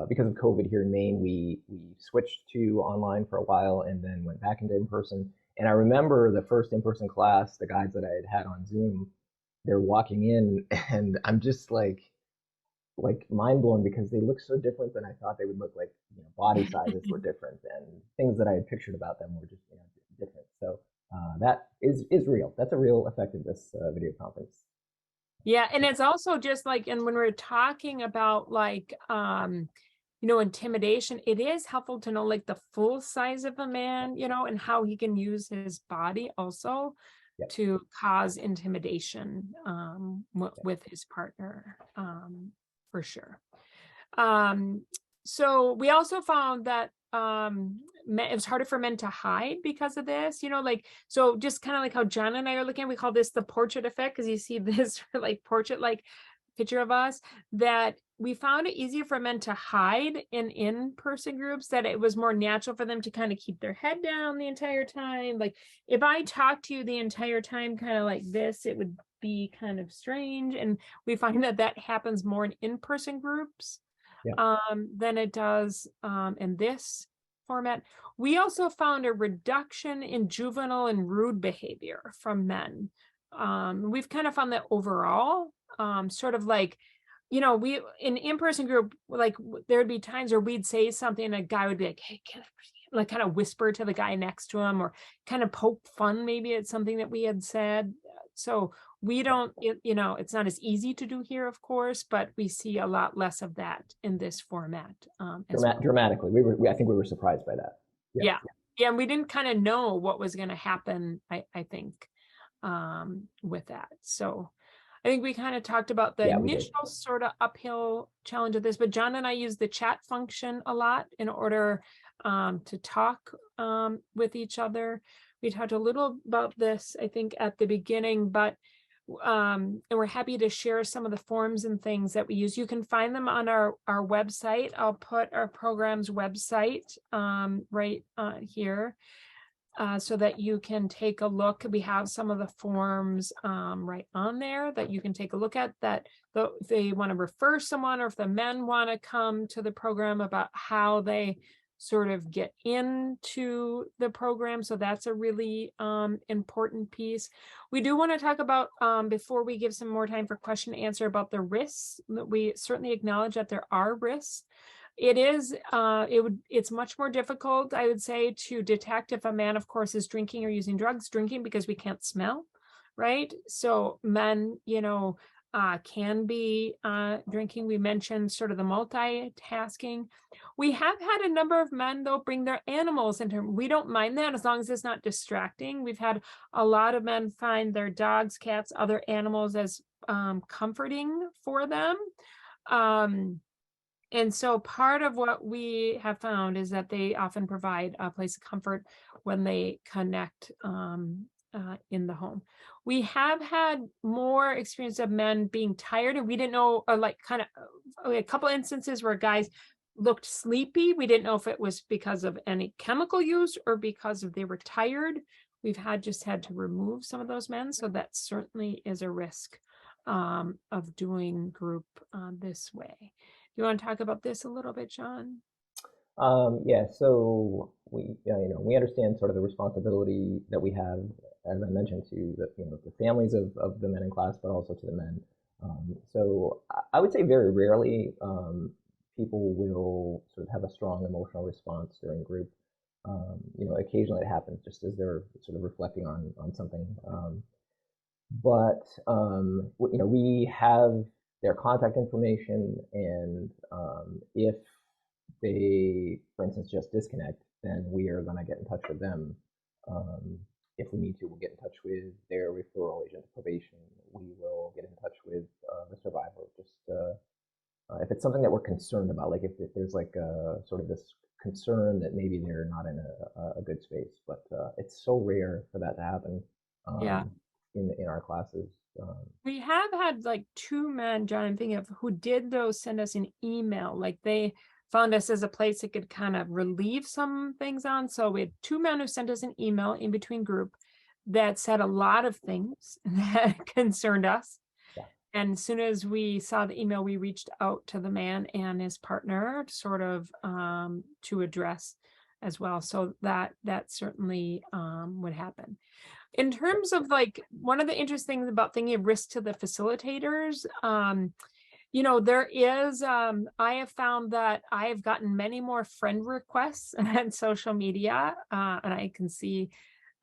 because of COVID here in Maine, we switched to online for a while and then went back into in-person. And I remember the first in-person class, the guys that I had on Zoom, they're walking in and I'm just like mind blown because they look so different than I thought they would look. Like, body sizes were different and things that I had pictured about them were just different. So that is real. That's a real effect of this video conference. Yeah, and it's also just like, and when we're talking about like intimidation, it is helpful to know like the full size of a man, and how he can use his body also to cause intimidation with his partner, for sure. So we also found that it was harder for men to hide because of this, so just kind of like how John and I are looking, we call this the portrait effect, because you see this like portrait like picture of us, that we found it easier for men to hide in-person groups, that it was more natural for them to kind of keep their head down the entire time. Like if I talk to you the entire time kind of like this, it would be kind of strange. And we find that happens more in-person groups. Yeah. than it does in this format. We also found a reduction in juvenile and rude behavior from men. We've kind of found that overall, sort of like, we in in-person group, like there'd be times where we'd say something and a guy would be like, hey, like kind of whisper to the guy next to him or kind of poke fun maybe at something that we had said. So we don't, it's not as easy to do here, of course, but we see a lot less of that in this format as well. Dramatically. I think we were surprised by that. Yeah. Yeah. And we didn't kind of know what was going to happen, I think, with that. So I think we kind of talked about the Yeah, we did. initial sort of uphill challenge of this, but John and I use the chat function a lot in order to talk with each other. We talked a little about this, I think, at the beginning, but and we're happy to share some of the forms and things that we use. You can find them on our website. I'll put our program's website right here. So that you can take a look. We have some of the forms right on there that you can take a look at, that if they want to refer someone or if the men want to come to the program, about how they sort of get into the program. So that's a really important piece. We do want to talk about, before we give some more time for question and answer, about the risks. We certainly acknowledge that there are risks. It's much more difficult, I would say, to detect if a man, of course, is drinking or using drugs. Drinking because we can't smell, right? So men, can be drinking. We mentioned sort of the multitasking. We have had a number of men, though, bring their animals into. We don't mind that as long as it's not distracting. We've had a lot of men find their dogs, cats, other animals as comforting for them. And so part of what we have found is that they often provide a place of comfort when they connect in the home. We have had more experience of men being tired, and we didn't know, or like kind of a couple instances where guys looked sleepy. We didn't know if it was because of any chemical use or because of they were tired. We've had to remove some of those men. So that certainly is a risk of doing group this way. You want to talk about this a little bit, John? Yeah, so we understand sort of the responsibility that we have, as I mentioned, to the families of the men in class, but also to the men. So I would say very rarely people will sort of have a strong emotional response during group. Occasionally it happens just as they're sort of reflecting on something. But we have their contact information, and if they, for instance, just disconnect, then we are going to get in touch with them. If we need to, we'll get in touch with their referral agent, probation. We will get in touch with the survivor. Just if it's something that we're concerned about, like if there's like sort of this concern that maybe they're not in a good space, but it's so rare for that to happen. In our classes. We have had like 2 men, John, I'm thinking of, who did those send us an email. Like they found us as a place that could kind of relieve some things on. So we had 2 men who sent us an email in between group that said a lot of things that concerned us. Yeah. And as soon as we saw the email, we reached out to the man and his partner sort of to address as well. So that certainly would happen. In terms of like, one of the interesting things about thinking of risk to the facilitators, there is, I have found that I have gotten many more friend requests on social media, and I can see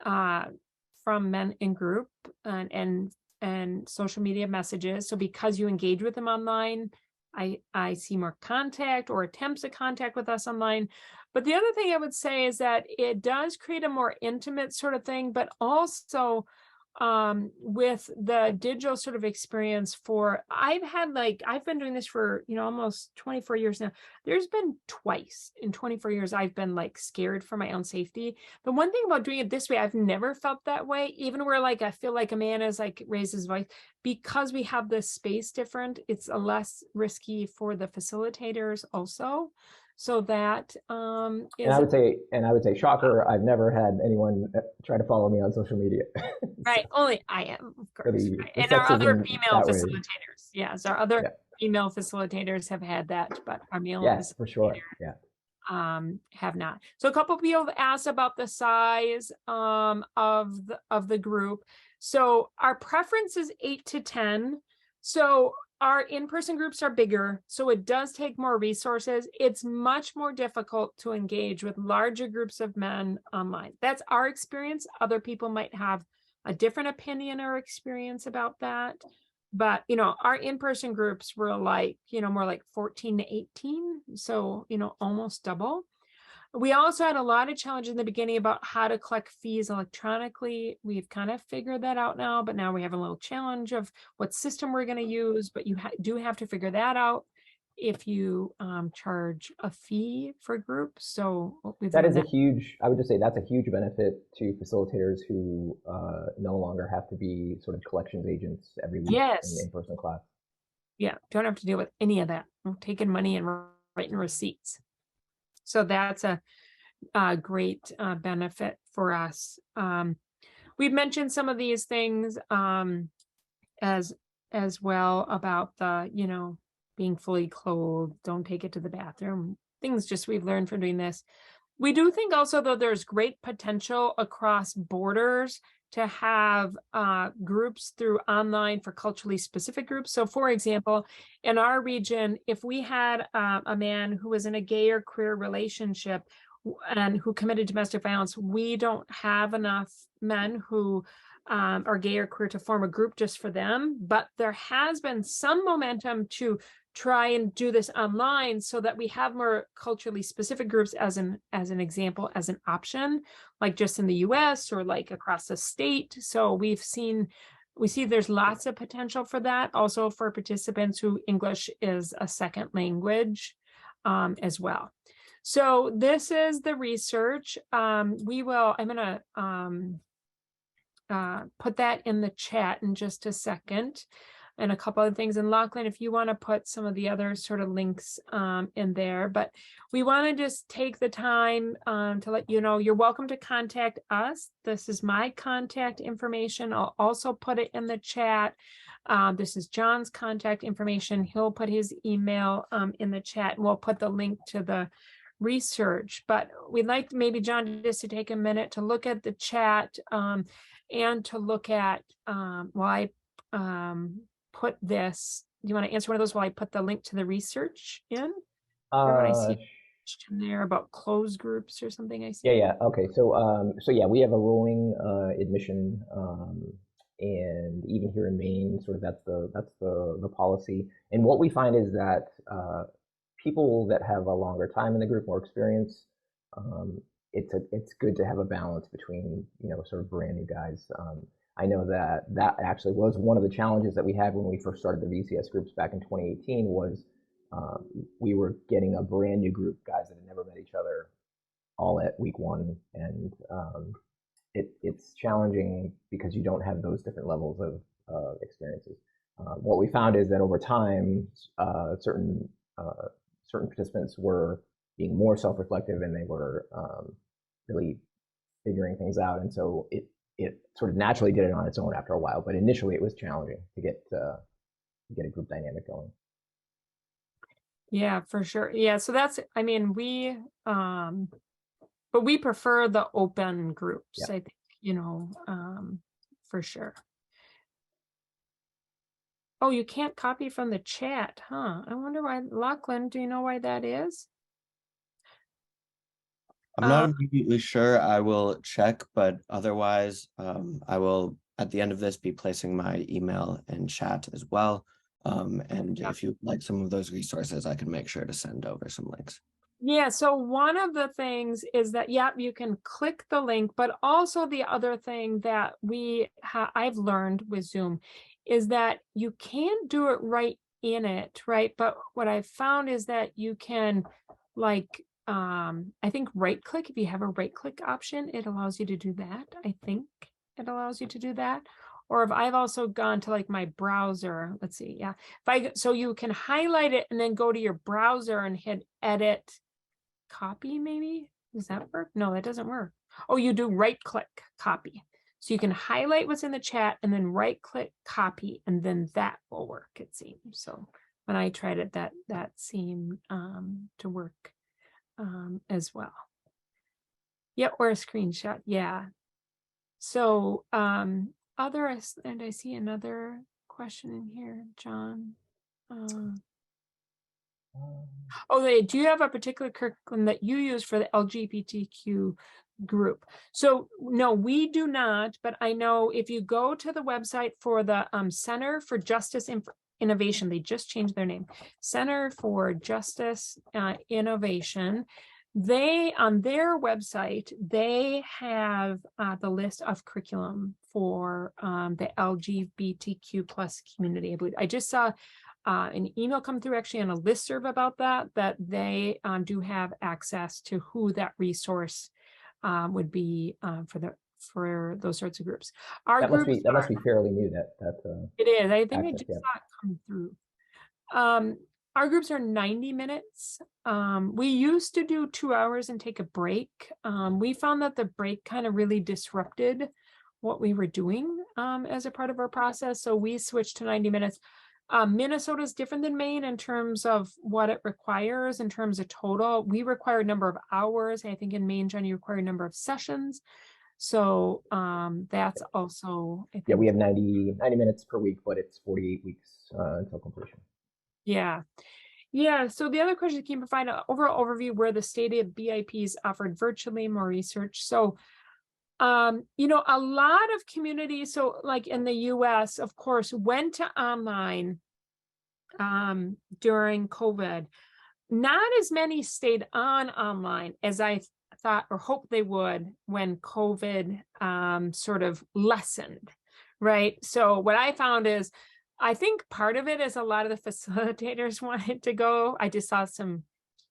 from men in group and social media messages. So because you engage with them online, I see more contact or attempts at contact with us online. But the other thing I would say is that it does create a more intimate sort of thing, but also with the digital sort of experience I've been doing this for, almost 24 years now. There's been twice in 24 years I've been like scared for my own safety. The one thing about doing it this way, I've never felt that way, even where like I feel like a man is like raised his voice, because we have this space different. It's a less risky for the facilitators also. So that and I would say, shocker, I've never had anyone try to follow me on social media. Right. Only I am, of course. The and our other sexism female that way. facilitators. Yes, our other female facilitators have had that, but our male Yes, for sure. Yeah. have not. So a couple of people have asked about the size of the group. So our preference is 8 to 10. So our in-person groups are bigger, so it does take more resources. It's much more difficult to engage with larger groups of men online. That's our experience. Other people might have a different opinion or experience about that. But, our in-person groups were like, more like 14 to 18. So, almost double. We also had a lot of challenges in the beginning about how to collect fees electronically. We've kind of figured that out now, but now we have a little challenge of what system we're going to use, but you do have to figure that out if you charge a fee for groups. So we've That learned is a that. huge, I would just say that's a huge benefit to facilitators who no longer have to be sort of collections agents every week in Yes. in-person class. Yeah. Don't have to deal with any of that. I'm taking money and writing receipts. So that's a great benefit for us. We've mentioned some of these things as well about the, being fully clothed, don't take it to the bathroom, things just we've learned from doing this. We do think also, though, there's great potential across borders to have groups through online for culturally specific groups. So, for example, in our region, if we had a man who was in a gay or queer relationship and who committed domestic violence, we don't have enough men who are gay or queer to form a group just for them. But there has been some momentum to try and do this online so that we have more culturally specific groups as an example, as an option, like just in the US or like across the state. So we see there's lots of potential for that, also for participants who English is a second language as well. So this is the research. I'm going to put that in the chat in just a second, and a couple of things. And Lachlan, if you want to put some of the other sort of links in there, but we want to just take the time to let you know, you're welcome to contact us. This is my contact information. I'll also put it in the chat. This is John's contact information. He'll put his email in the chat, and we'll put the link to the research. But we'd like maybe John just to take a minute to look at the chat and to look at why put this. Do you want to answer one of those while I put the link to the research in? Or when I see a question there about closed groups or something, I see. Yeah. Okay. So yeah, we have a rolling admission, and even here in Maine, sort of that's the policy. And what we find is that people that have a longer time in the group, more experience, it's good to have a balance between sort of brand new guys. I know that actually was one of the challenges that we had when we first started the VCS groups back in 2018 was we were getting a brand new group, guys that had never met each other, all at week one, and it's challenging because you don't have those different levels of experiences. What we found is that over time, certain participants were being more self-reflective, and they were really figuring things out, and so it sort of naturally did it on its own after a while. But initially, it was challenging to get a group dynamic going. Yeah, for sure. Yeah, so that's, I mean, but we prefer the open groups, Yeah. I think, for sure. Oh, you can't copy from the chat, huh? I wonder why. Lachlan, do you know why that is? I'm not immediately sure. I will check, but otherwise, I will, at the end of this, be placing my email in chat as well. And if you'd like some of those resources, I can make sure to send over some links. Yeah, so one of the things is that, you can click the link, but also the other thing that I've learned with Zoom is that you can't do it right in it, right? But what I've found is that you can, like, I think right click, if you have a right click option, it allows you to do that. I think it allows you to do that. Or if I've also gone to like my browser, let's see. Yeah. So you can highlight it and then go to your browser and hit edit copy, maybe. Does that work? No, that doesn't work. Oh, you do right click copy. So you can highlight what's in the chat and then right click copy, and then that will work, it seems. So when I tried it, that seemed to work as well. Yep, or a screenshot. Yeah. So and I see another question in here, John. Do you have a particular curriculum that you use for the LGBTQ group? So no, we do not, but I know if you go to the website for the Center for Justice Innovation, they just changed their name, Center for Justice Innovation. They, on their website, they have the list of curriculum for the LGBTQ plus community. I just saw an email come through actually on a listserv about that they do have access to who that resource would be for those sorts of groups. Our That must groups that must be fairly new. it is. I think I access, just yeah. saw it come through. Our groups are 90 minutes. We used to do 2 hours and take a break. We found that the break kind of really disrupted what we were doing as a part of our process. So we switched to 90 minutes. Minnesota is different than Maine in terms of what it requires in terms of total. We require a number of hours. I think in Maine, John, you require a number of sessions. So that's also, I think, Yeah, we have 90 minutes per week, but it's 48 weeks until completion. Yeah. Yeah. So the other question can you provide an overall overview where the stated BIPs offered virtually, more research. So a lot of communities, so like in the US, of course, went to online during COVID. Not as many stayed online as I thought or hoped they would when COVID sort of lessened, right? So what I found is, I think part of it is a lot of the facilitators wanted to go. I just saw some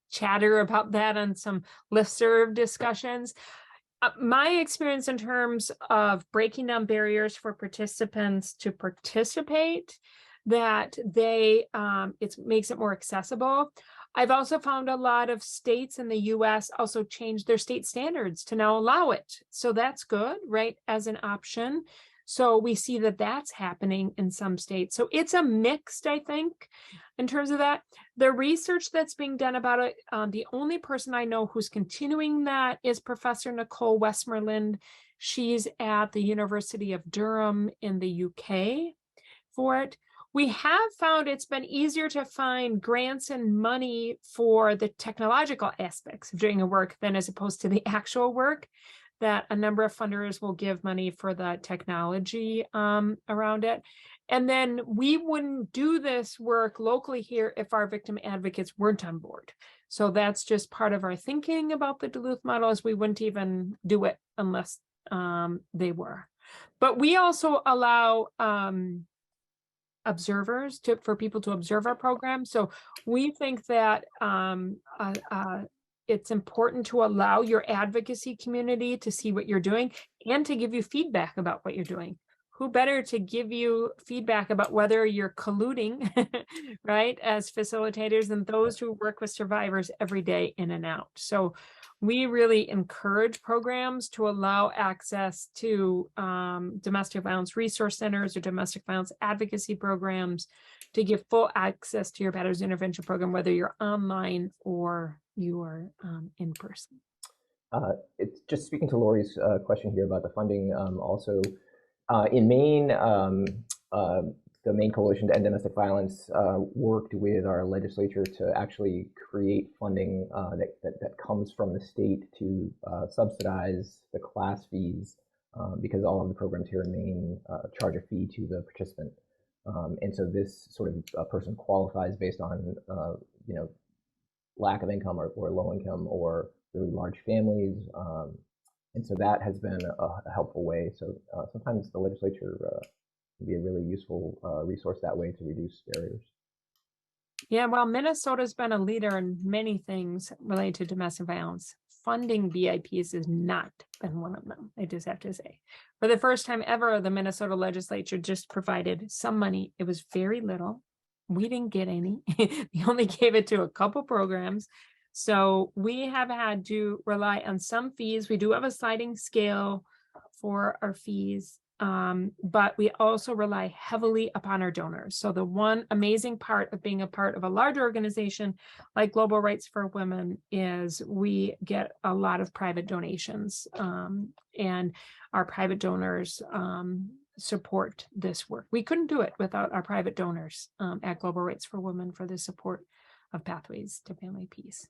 chatter about that on some listserv discussions. My experience in terms of breaking down barriers for participants to participate, that it makes it more accessible. I've also found a lot of states in the US also changed their state standards to now allow it. So that's good, right, as an option. So we see that that's happening in some states. So it's a mixed, I think, in terms of that. The research that's being done about it, the only person I know who's continuing that is Professor Nicole Westmoreland. She's at the University of Durham in the UK for it. We have found it's been easier to find grants and money for the technological aspects of doing a work than as opposed to the actual work, that a number of funders will give money for the technology around it. And then we wouldn't do this work locally here if our victim advocates weren't on board. So that's just part of our thinking about the Duluth model, is we wouldn't even do it unless they were. But we also allow observers for people to observe our program. So we think that it's important to allow your advocacy community to see what you're doing and to give you feedback about what you're doing. Who better to give you feedback about whether you're colluding, right, as facilitators, than those who work with survivors every day in and out. So we really encourage programs to allow access to domestic violence resource centers or domestic violence advocacy programs to give full access to your Batterers Intervention Program, whether you're online or you are in person. It's just speaking to Lori's question here about the funding. Also, in Maine, the Maine Coalition to End Domestic Violence worked with our legislature to actually create funding that comes from the state to subsidize the class fees, because all of the programs here in Maine charge a fee to the participant. And so this sort of person qualifies based on lack of income or low income or really large families. And so that has been a helpful way. So sometimes the legislature can be a really useful resource that way to reduce barriers. Yeah, well, Minnesota's been a leader in many things related to domestic violence. Funding BIPs has not been one of them, I just have to say. For the first time ever, the Minnesota legislature just provided some money. It was very little. We didn't get any. They only gave it to a couple programs. So we have had to rely on some fees. We do have a sliding scale for our fees. but we also rely heavily upon our donors. So the one amazing part of being a part of a larger organization like Global Rights for Women is we get a lot of private donations, and our private donors support this work. We couldn't do it without our private donors at Global Rights for Women for the support of Pathways to Family Peace.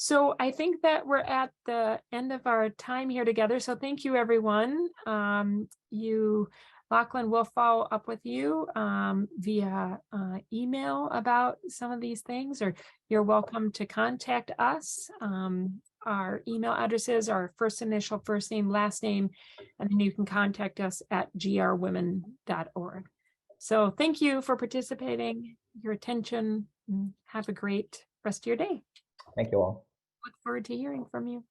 So I think that we're at the end of our time here together. So thank you, everyone. Lachlan, will follow up with you via email about some of these things, or you're welcome to contact us. Our email addresses are first initial, first name, last name, and then you can contact us at grwomen.org. So thank you for participating, your attention, and have a great rest of your day. Thank you all. Look forward to hearing from you.